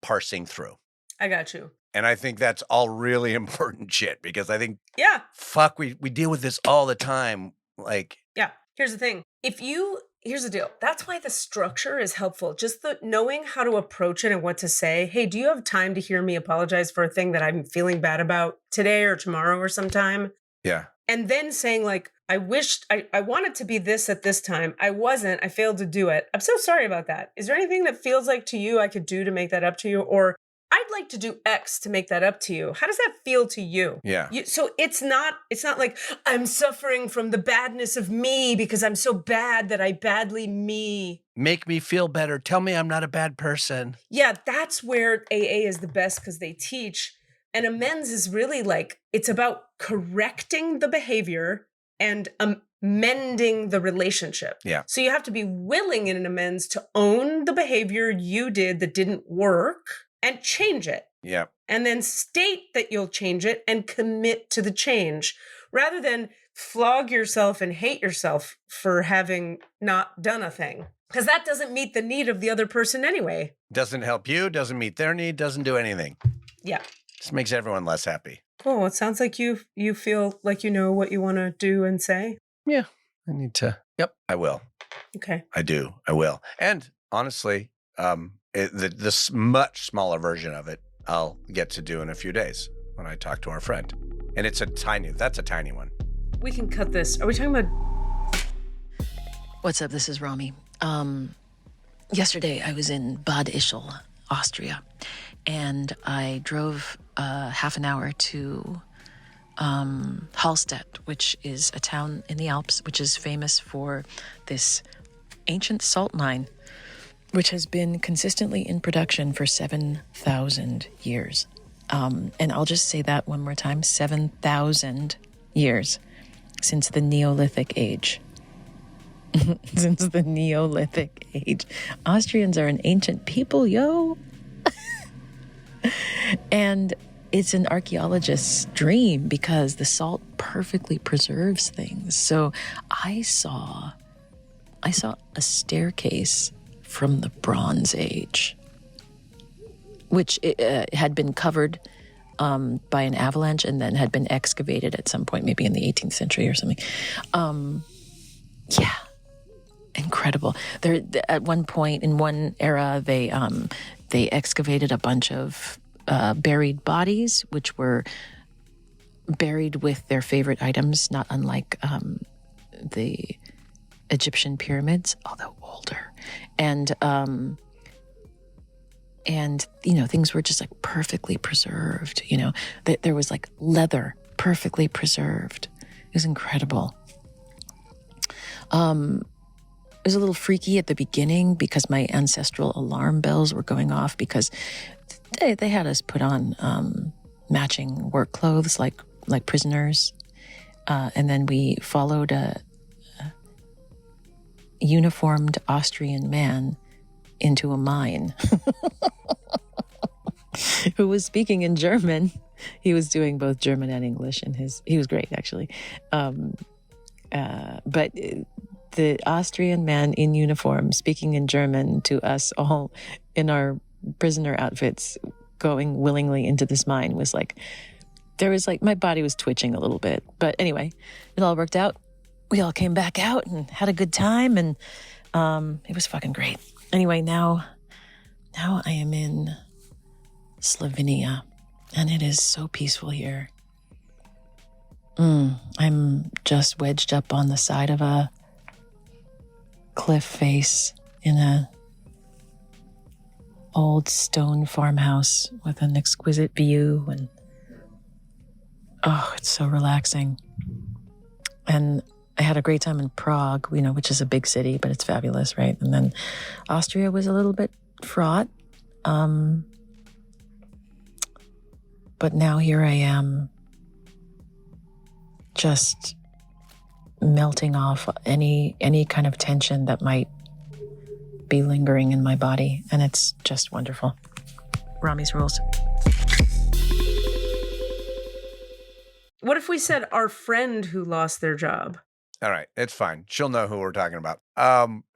parsing through. I got you. And I think that's all really important shit because I think, yeah, fuck, we deal with this all the time. Like, yeah, here's the thing. Here's the deal. That's why the structure is helpful. Just the knowing how to approach it and what to say. Hey, do you have time to hear me apologize for a thing that I'm feeling bad about today or tomorrow or sometime? Yeah. And then saying like, I wished I wanted to be this at this time. I wasn't. I failed to do it. I'm so sorry about that. Is there anything that feels like to you I could do to make that up to you? Or I'd like to do X to make that up to you. How does that feel to you? Yeah. So it's not like I'm suffering from the badness of me because I'm so bad that I badly me. Make me feel better. Tell me I'm not a bad person. Yeah, that's where AA is the best because they teach. And amends is really like, it's about correcting the behavior and amending the relationship. Yeah. So you have to be willing in an amends to own the behavior you did that didn't work and change it. Yeah. And then state that you'll change it and commit to the change rather than flog yourself and hate yourself for having not done a thing. Because that doesn't meet the need of the other person anyway. Doesn't help you, doesn't meet their need, doesn't do anything. Yeah. Just makes everyone less happy. Oh, it sounds like you feel like you know what you want to do and say. Yeah. I need to. Yep, I will. Okay. I do. I will. And honestly, this much smaller version of it, I'll get to do in a few days when I talk to our friend. And that's a tiny one. We can cut this. Are we talking about? What's up? This is Rami. Yesterday I was in Bad Ischl, Austria, and I drove half an hour to Hallstatt, which is a town in the Alps, which is famous for this ancient salt mine, which has been consistently in production for 7,000 years. And I'll just say that one more time, 7,000 years since the Neolithic age. since the Neolithic age. Austrians are an ancient people, yo. And it's an archaeologist's dream because the salt perfectly preserves things. So I saw a staircase from the Bronze Age, which had been covered by an avalanche and then had been excavated at some point, maybe in the 18th century or something. Yeah, incredible. There, at one point in one era, they excavated a bunch of buried bodies, which were buried with their favorite items, not unlike the Egyptian pyramids, although older. And things were just like perfectly preserved. There was like leather perfectly preserved. It was incredible. It was a little freaky at the beginning because my ancestral alarm bells were going off because they had us put on matching work clothes like prisoners. And then we followed a uniformed Austrian man into a mine who was speaking in German. He was doing both German and English, and he was great, actually. But the Austrian man in uniform speaking in German to us all in our prisoner outfits going willingly into this mine was like, my body was twitching a little bit. But anyway, it all worked out. We all came back out and had a good time, and it was fucking great. Anyway, now I am in Slovenia, and it is so peaceful here. I'm just wedged up on the side of a cliff face in a old stone farmhouse with an exquisite view, and it's so relaxing. And I had a great time in Prague, which is a big city, but it's fabulous, right? And then Austria was a little bit fraught. But now here I am, just melting off any kind of tension that might be lingering in my body. And it's just wonderful. Rami's rules. What if we said our friend who lost their job? All right, it's fine. She'll know who we're talking about.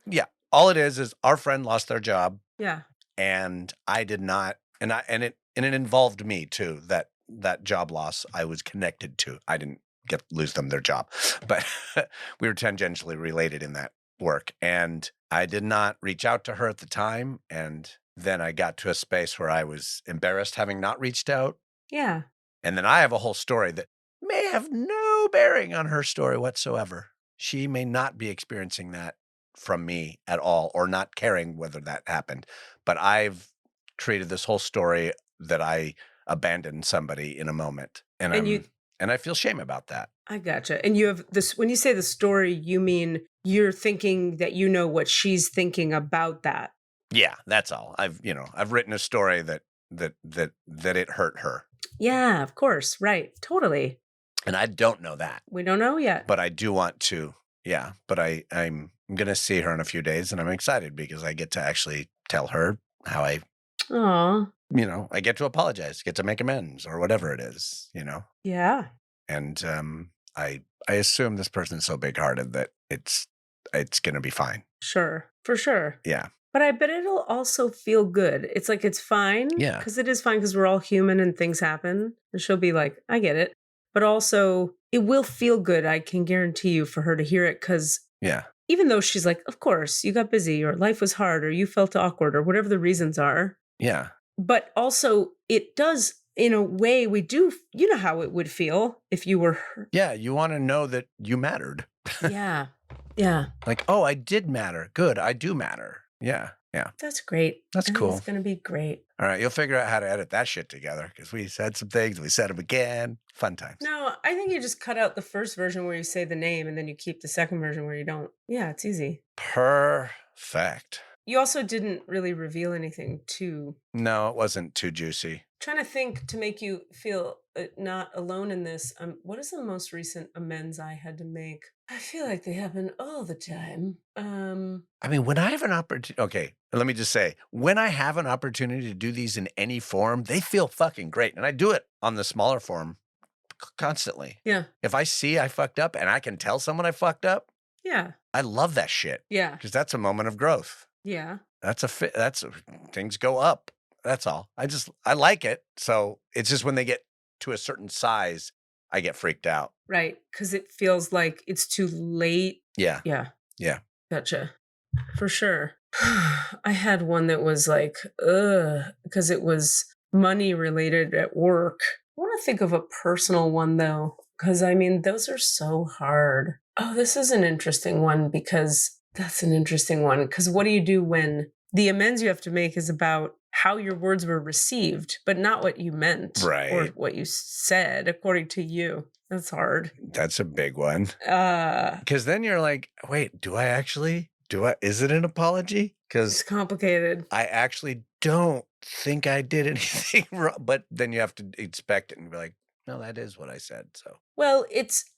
Yeah, all it is our friend lost their job. Yeah. And I did not, and it involved me too. That job loss I was connected to. I didn't lose them their job, but we were tangentially related in that work. And I did not reach out to her at the time. And then I got to a space where I was embarrassed having not reached out. Yeah. And then I have a whole story that may have no bearing on her story whatsoever. She may not be experiencing that from me at all, or not caring whether that happened. But I've created this whole story that I abandoned somebody in a moment. And I feel shame about that. I gotcha. And you have this, when you say the story, you mean you're thinking that you know what she's thinking about that. Yeah, that's all. I've written a story that it hurt her. Yeah, of course. Right. Totally. And I don't know that. We don't know yet. But I do want to. Yeah. But I'm going to see her in a few days, and I'm excited because I get to actually tell her how I get to apologize, get to make amends, or whatever it is, Yeah. And I assume this person's so big-hearted that it's going to be fine. Sure. For sure. Yeah. But I bet it'll also feel good. It's like, it's fine. Yeah. Because it is fine, because we're all human and things happen. And she'll be like, I get it. But also, it will feel good, I can guarantee you, for her to hear it. Because even though she's like, of course, you got busy, or life was hard, or you felt awkward, or whatever the reasons are. Yeah. But also, it does, in a way, we do, you know how it would feel if you were her. Yeah, you want to know that you mattered. Yeah. Yeah. Like, oh, I did matter. Good, I do matter. Yeah. Yeah. That's great. That's cool. It's going to be great. All right. You'll figure out how to edit that shit together, because we said some things, we said them again. Fun times. No, I think you just cut out the first version where you say the name, and then you keep the second version where you don't. Yeah, it's easy. Perfect. You also didn't really reveal anything too. No, it wasn't too juicy. Trying to think to make you feel not alone in this. What is the most recent amends I had to make? I feel like they happen all the time. I mean, when I have an opportunity, okay, let me just say, when I have an opportunity to do these in any form, they feel fucking great. And I do it on the smaller form constantly. Yeah. If I see I fucked up and I can tell someone I fucked up, Yeah. I love that shit. Yeah. Because that's a moment of growth. Yeah. Things go up. That's all. I like it. So it's just when they get to a certain size, I get freaked out. Right. Because it feels like it's too late. Yeah. Yeah. Yeah. Gotcha. For sure. I had one that was like, because it was money related at work. I want to think of a personal one though, because I mean, those are so hard. Oh, this is an interesting one because that's an interesting one. Because what do you do when the amends you have to make is about how your words were received, but not what you meant or what you said according to you? That's hard. That's a big one. Because then you're like, wait, is it an apology? Because it's complicated. I actually don't think I did anything wrong. But then you have to expect it and be like, no, that is what I said. So, well,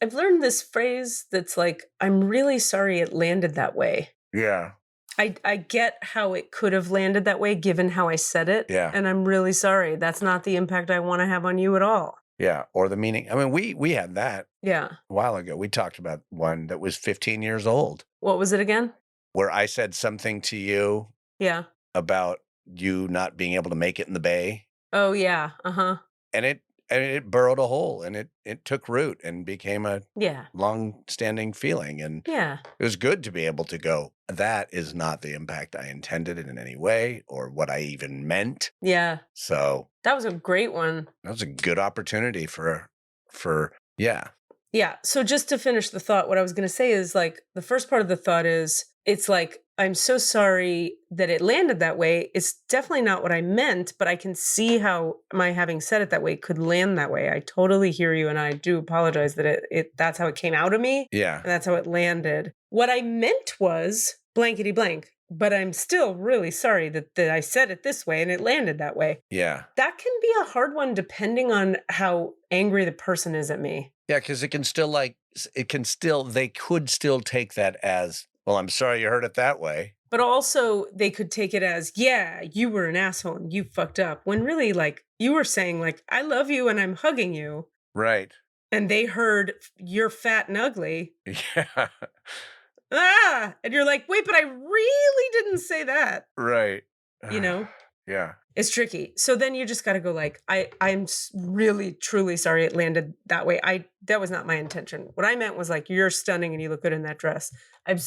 I've learned this phrase that's like, I'm really sorry it landed that way. Yeah. I get how it could have landed that way given how I said it. Yeah. And I'm really sorry. That's not the impact I want to have on you at all. Yeah. Or the meaning. I mean, we had that a while ago. We talked about one that was 15 years old. What was it again? Where I said something to you. Yeah. About you not being able to make it in the Bay. Oh, yeah. Uh-huh. And it burrowed a hole and it took root and became a long-standing feeling. And it was good to be able to go, that is not the impact I intended in any way or what I even meant. Yeah. So that was a great one. That was a good opportunity for yeah. Yeah. So just to finish the thought, what I was going to say is like, the first part of the thought is, it's like, I'm so sorry that it landed that way. It's definitely not what I meant, but I can see how my having said it that way could land that way. I totally hear you. And I do apologize that that's how it came out of me. Yeah. And that's how it landed. What I meant was blankety blank, but I'm still really sorry that I said it this way and it landed that way. Yeah. That can be a hard one depending on how angry the person is at me. Yeah. Cause they could still take that as, well, I'm sorry you heard it that way. But also they could take it as, yeah, you were an asshole and you fucked up. When really, like, you were saying, like, I love you and I'm hugging you. Right. And they heard, you're fat and ugly. Yeah. And you're like, wait, but I really didn't say that. Right. You know? Yeah. It's tricky. So then you just got to go like, I'm really, truly sorry it landed that way. That was not my intention. What I meant was like, you're stunning and you look good in that dress. I'm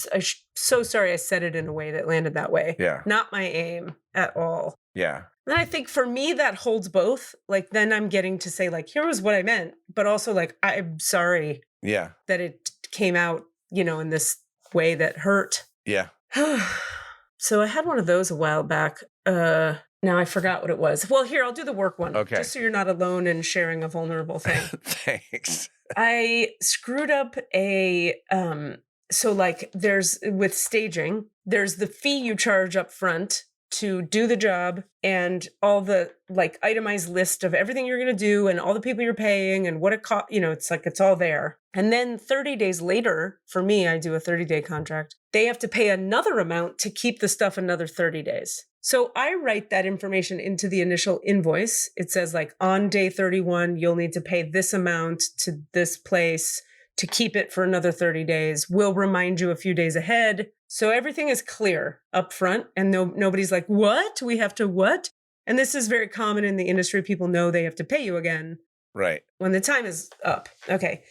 so sorry I said it in a way that landed that way. Yeah. Not my aim at all. Yeah. And I think for me, that holds both. Like, then I'm getting to say like, here was what I meant, but also like, I'm sorry. Yeah. That it came out, in this way that hurt. Yeah. So I had one of those a while back. Now I forgot what it was. Well, here, I'll do the work one. Okay. Just so you're not alone in sharing a vulnerable thing. Thanks. I screwed up so like with staging, there's the fee you charge up front to do the job and all the like itemized list of everything you're going to do and all the people you're paying and what it costs, it's like, it's all there. And then 30 days later, for me, I do a 30-day contract. They have to pay another amount to keep the stuff another 30 days. So I write that information into the initial invoice. It says like on day 31, you'll need to pay this amount to this place to keep it for another 30 days. We'll remind you a few days ahead. So everything is clear up front and nobody's like, what? We have to what? And this is very common in the industry. People know they have to pay you again. Right. When the time is up. Okay.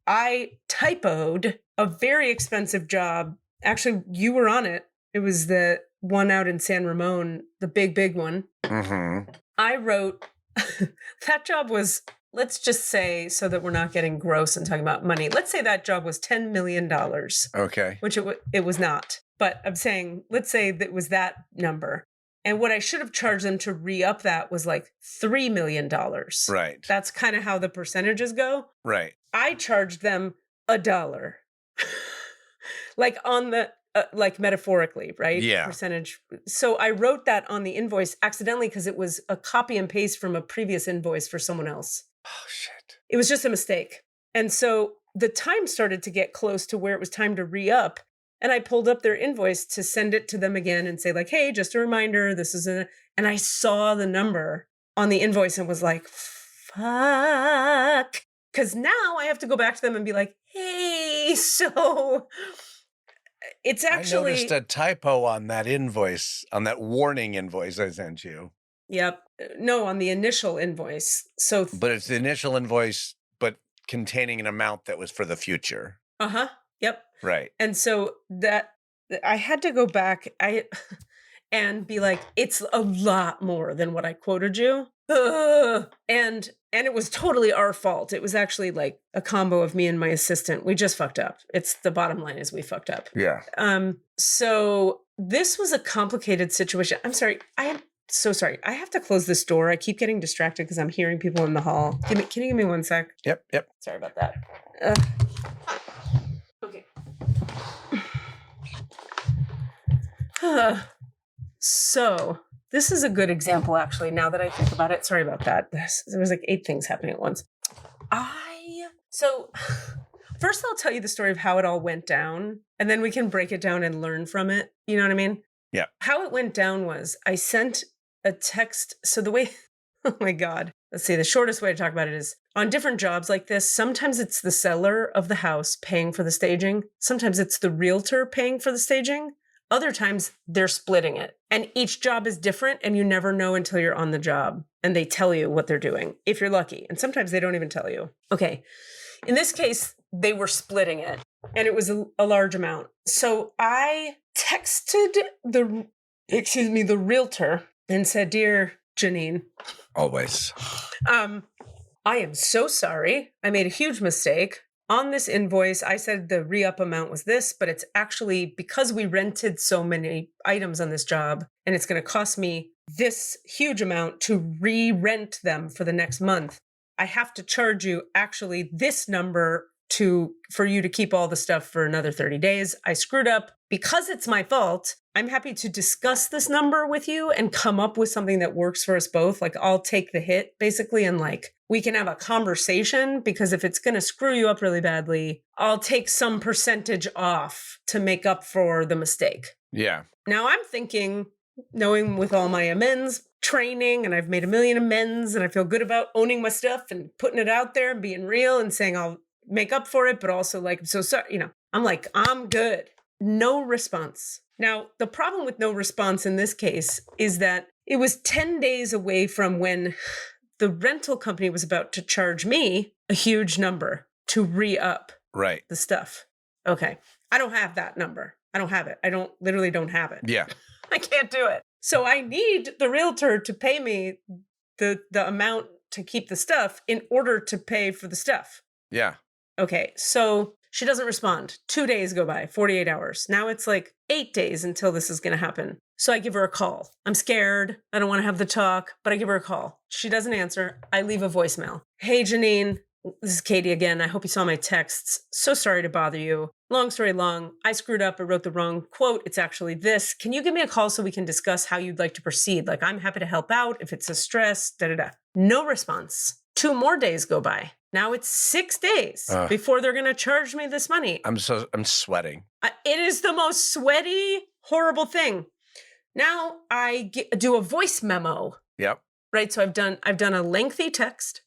I typo'd a very expensive job. Actually, you were on it. It was the one out in San Ramon, the big one. Mm-hmm. I wrote, that job was, let's just say, so that we're not getting gross and talking about money, let's say that job was $10 million. Okay. Which it was not. But I'm saying, let's say that was that number. And what I should have charged them to re-up that was like $3 million. Right. That's kind of how the percentages go. Right. I charged them $1. Like on the, like metaphorically, right? Yeah. Percentage. So I wrote that on the invoice accidentally because it was a copy and paste from a previous invoice for someone else. Oh, shit. It was just a mistake. And so the time started to get close to where it was time to re-up. And I pulled up their invoice to send it to them again and say like, hey, just a reminder, this is and I saw the number on the invoice and was like, fuck. Because now I have to go back to them and be like, hey, so it's actually. I noticed a typo on that invoice, on that warning invoice I sent you. Yep. No, on the initial invoice. So. But it's the initial invoice, but containing an amount that was for the future. Uh-huh. Yep. Right. And so that I had to go back and be like, it's a lot more than what I quoted you. And it was totally our fault. It was actually like a combo of me and my assistant. We just fucked up. It's the bottom line is we fucked up. Yeah. So this was a complicated situation. I'm sorry. I am so sorry. I have to close this door. I keep getting distracted because I'm hearing people in the hall. Can you give me 1 sec? Yep. Sorry about that. Okay. So this is a good example, actually, now that I think about it. Sorry about that. There was like 8 things happening at once. So first I'll tell you the story of how it all went down, and then we can break it down and learn from it. You know what I mean? Yeah. How it went down was I sent a text. So the way, oh my God, let's see, the shortest way to talk about it is on different jobs like this, sometimes it's the seller of the house paying for the staging. Sometimes it's the realtor paying for the staging. Other times they're splitting it. And each job is different and you never know until you're on the job and they tell you what they're doing, if you're lucky. And sometimes they don't even tell you. Okay. In this case, they were splitting it and it was a large amount. So I texted the realtor and said, dear Janine. Always. I am so sorry. I made a huge mistake. On this invoice, I said the re-up amount was this, but it's actually because we rented so many items on this job and it's going to cost me this huge amount to re-rent them for the next month. I have to charge you actually this number for you to keep all the stuff for another 30 days. I screwed up because it's my fault. I'm happy to discuss this number with you and come up with something that works for us both. Like I'll take the hit basically. And like, we can have a conversation because if it's going to screw you up really badly, I'll take some percentage off to make up for the mistake. Yeah. Now I'm thinking, knowing with all my amends training and I've made a million amends and I feel good about owning my stuff and putting it out there and being real and saying I'll make up for it, but also like, I'm so sorry, I'm like, I'm good. No response. Now, the problem with no response in this case is that it was 10 days away from when the rental company was about to charge me a huge number to re-up the stuff. Okay. I don't have that number. I don't have it. Literally don't have it. Yeah. I can't do it. So I need the realtor to pay me the amount to keep the stuff in order to pay for the stuff. Yeah. Okay. So she doesn't respond. 2 days go by, 48 hours. Now it's like 8 days until this is going to happen. So I give her a call. I'm scared. I don't want to have the talk, but I give her a call. She doesn't answer. I leave a voicemail. Hey, Janine, this is Katie again. I hope you saw my texts. So sorry to bother you. Long story long, I screwed up. I wrote the wrong quote. It's actually this. Can you give me a call so we can discuss how you'd like to proceed? Like, I'm happy to help out if it's a stress, No response. 2 more days go by. Now it's 6 days before they're going to charge me this money. I'm sweating. It is the most sweaty, horrible thing. Now I do a voice memo. Yep. Right. So I've done a lengthy text.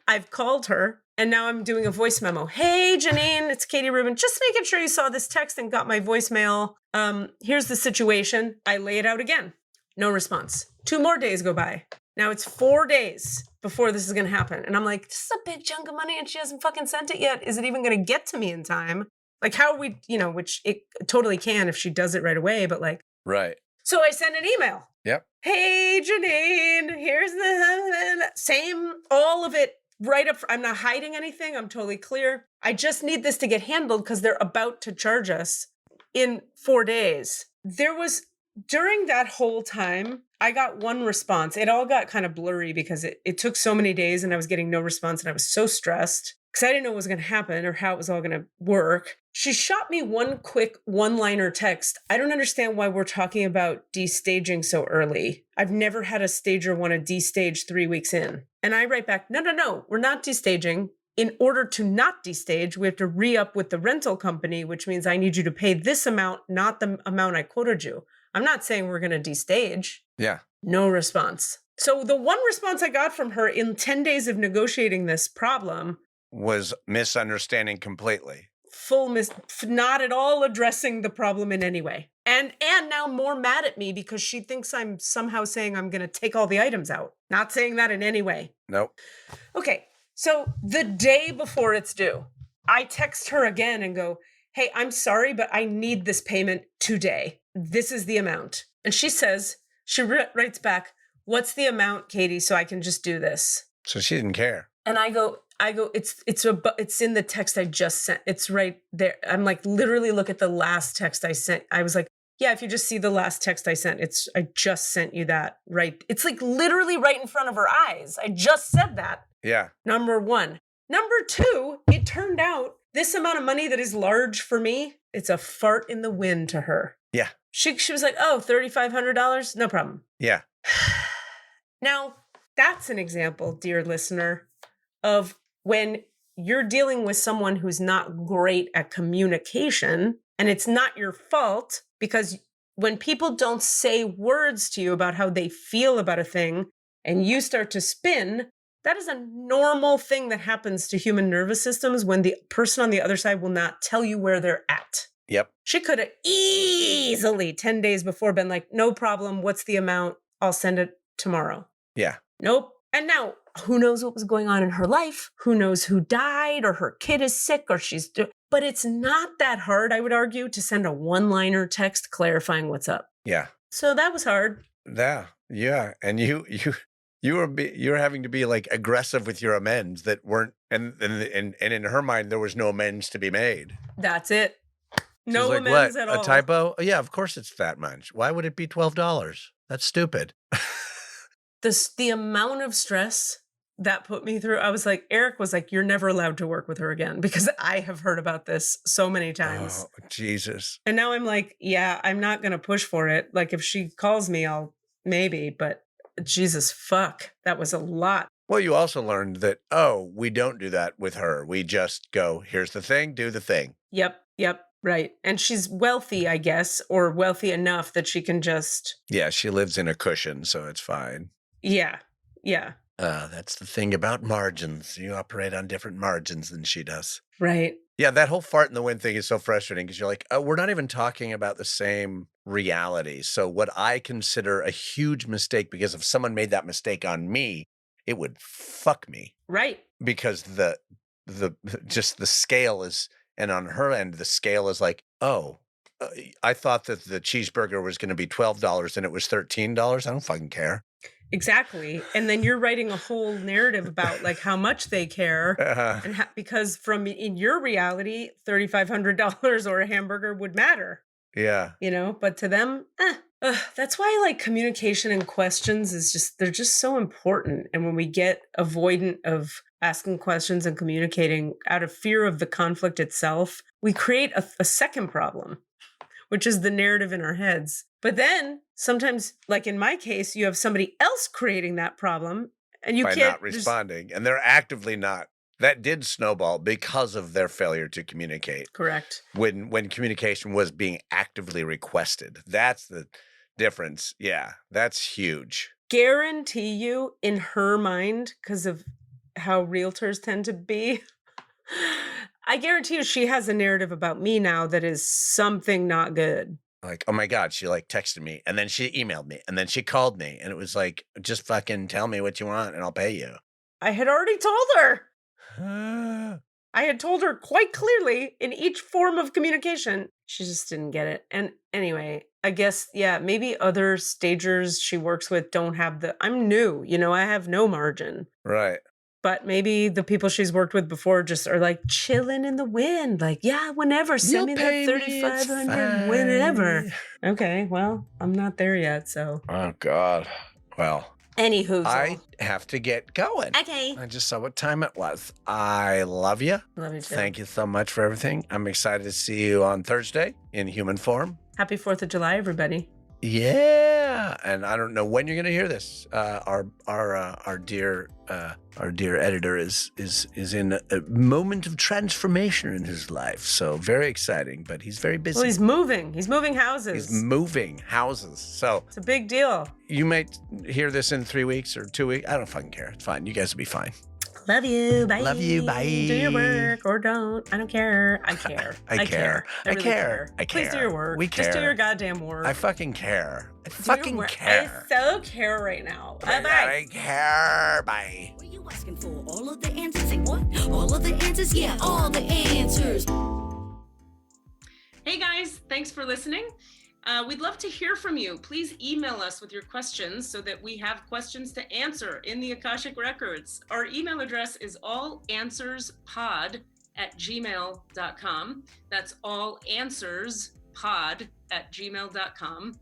I've called her and now I'm doing a voice memo. Hey, Janine, it's Katie Rubin. Just making sure you saw this text and got my voicemail. Here's the situation. I lay it out again. No response. 2 more days go by. Now it's 4 days before this is going to happen. And I'm like, this is a big chunk of money and she hasn't fucking sent it yet. Is it even going to get to me in time? Like, how are we, which it totally can if she does it right away, but like. Right. So I sent an email. Yep. Hey, Janine, here's the same, all of it right up. I'm not hiding anything. I'm totally clear. I just need this to get handled because they're about to charge us in 4 days. During that whole time, I got one response. It all got kind of blurry because it took so many days and I was getting no response and I was so stressed because I didn't know what was going to happen or how it was all going to work. She shot me one quick one-liner text. I don't understand why we're talking about destaging so early. I've never had a stager want to destage 3 weeks in. And I write back, no, we're not destaging. in order to not destage, we have to re-up with the rental company, which means I need you to pay this amount, not the amount I quoted you. I'm not saying we're going to destage. Yeah. No response. So the one response I got from her in 10 days of negotiating this problem was misunderstanding completely. Not at all addressing the problem in any way. And now more mad at me because she thinks I'm somehow saying I'm going to take all the items out. Not saying that in any way. Nope. Okay. So the day before it's due, I text her again and go, hey, I'm sorry, but I need this payment today. This is the amount. And she says, she writes back, what's the amount, Katie, so I can just do this? So she didn't care. And I go, it's in the text I just sent. It's right there. I'm like, literally look at the last text I sent. I was like, yeah, if you just see the last text I sent, I just sent you that, right? It's like literally right in front of her eyes. I just said that. Yeah. Number one. Number two, it turned out this amount of money that is large for me, it's a fart in the wind to her. Yeah. She was like, oh, $3,500? No problem. Yeah. Now, that's an example, dear listener, of when you're dealing with someone who's not great at communication, and it's not your fault, because when people don't say words to you about how they feel about a thing, and you start to spin, that is a normal thing that happens to human nervous systems when the person on the other side will not tell you where they're at. Yep. She could have easily 10 days before been like, no problem. What's the amount? I'll send it tomorrow. Yeah. Nope. And now who knows what was going on in her life? Who knows who died or her kid is sick or but it's not that hard, I would argue, to send a one-liner text clarifying what's up. Yeah. So that was hard. Yeah. Yeah. And you're having to be like aggressive with your amends that weren't, and in her mind, there was no amends to be made. That's it. No like, amends what? at all. A typo? Oh, yeah, of course it's that much. Why would it be $12? That's stupid. The amount of stress that put me through, I was like, Eric was like, you're never allowed to work with her again, because I have heard about this so many times. Oh, Jesus. And now I'm like, yeah, I'm not going to push for it. Like if she calls me, I'll maybe, but Jesus, fuck, that was a lot. Well, you also learned that, we don't do that with her. We just go, here's the thing, do the thing. Yep. Right. And she's wealthy, I guess, or wealthy enough that she can just. Yeah, she lives in a cushion, so it's fine. Yeah. That's the thing about margins. You operate on different margins than she does. Right. Yeah, that whole fart in the wind thing is so frustrating because you're like, we're not even talking about the same reality. So what I consider a huge mistake, because if someone made that mistake on me, it would fuck me. Right. Because the scale is, and on her end, the scale is like, I thought that the cheeseburger was going to be $12 and it was $13. I don't fucking care. Exactly. And then you're writing a whole narrative about like how much they care. And because in your reality, $3,500 or a hamburger would matter. Yeah. But to them, that's why like communication and questions they're just so important. And when we get avoidant of asking questions and communicating out of fear of the conflict itself, we create a second problem, which is the narrative in our heads. But then sometimes, like in my case, you have somebody else creating that problem and you by can't not responding. And they're actively not. That did snowball because of their failure to communicate. Correct. When communication was being actively requested. That's the difference. Yeah, that's huge. Guarantee you in her mind, because of how realtors tend to be, I guarantee you she has a narrative about me now that is something not good. Like, oh my God, she like texted me and then she emailed me and then she called me and it was like, just fucking tell me what you want and I'll pay you. I had already told her. I had told her quite clearly in each form of communication. She just didn't get it. And anyway, I guess, yeah, maybe other stagers she works with don't have I'm new, I have no margin. Right. But maybe the people she's worked with before just are like chilling in the wind. Like, yeah, whenever. Send me that $3,500 whenever. Okay, well, I'm not there yet, so. Oh, God. Well. Anywho. I have to get going. Okay. I just saw what time it was. I love you. Love you too. Thank you so much for everything. I'm excited to see you on Thursday in human form. Happy 4th of July, everybody. Yeah, and I don't know when you're going to hear this. Our dear editor is in a moment of transformation in his life, so very exciting. But he's very busy. Well, he's moving. He's moving houses. He's moving houses, so it's a big deal. You might hear this in 3 weeks or 2 weeks. I don't fucking care. It's fine. You guys will be fine. Love you. Bye. Love you. Bye. Do your work or don't. I don't care. I care. I care. I really care. I care. Please do your work. We care. Just do your goddamn work. I fucking care. I Do your fucking work. care. I so care right now. Bye. I care. Bye. What are you asking for? All of the answers? Say what? All of the answers? Yeah, all the answers. Hey guys, thanks for listening. We'd love to hear from you. Please email us with your questions so that we have questions to answer in the Akashic Records. Our email address is allanswerspod@gmail.com. That's allanswerspod@gmail.com.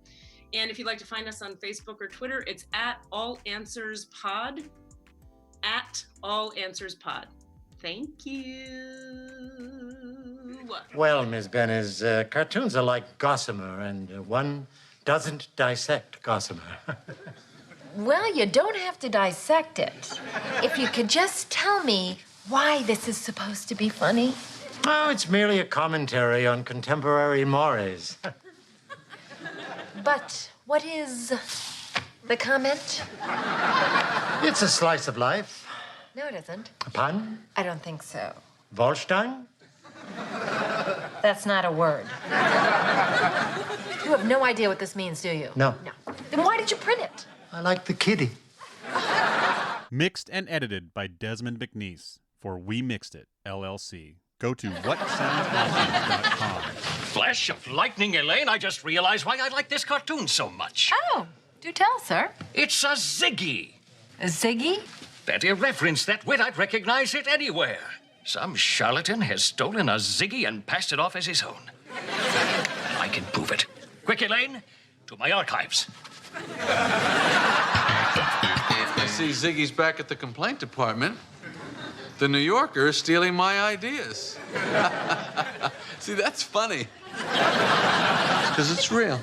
And if you'd like to find us on Facebook or Twitter, it's @allanswerspod, @allanswerspod. Thank you. Well, Miss Bennis, cartoons are like gossamer, and one doesn't dissect gossamer. Well, you don't have to dissect it. If you could just tell me why this is supposed to be funny. Oh, it's merely a commentary on contemporary mores. But what is the comment? It's a slice of life. No, it isn't. A pun? I don't think so. Walstein? That's not a word. You have no idea what this means, do you? No. No. Then why did you print it? I like the kitty. Mixed and edited by Desmond McNeese for We Mixed It, LLC. Go to whatsoundsawesome.com. Flash of lightning, Elaine. I just realized why I like this cartoon so much. Oh, do tell, sir. It's a Ziggy. A Ziggy? That irreverence, that wit, I'd recognize it anywhere. Some charlatan has stolen a Ziggy and passed it off as his own. I can prove it. Quick, Elaine, to my archives. I see Ziggy's back at the complaint department. The New Yorker is stealing my ideas. See, that's funny. Because it's real.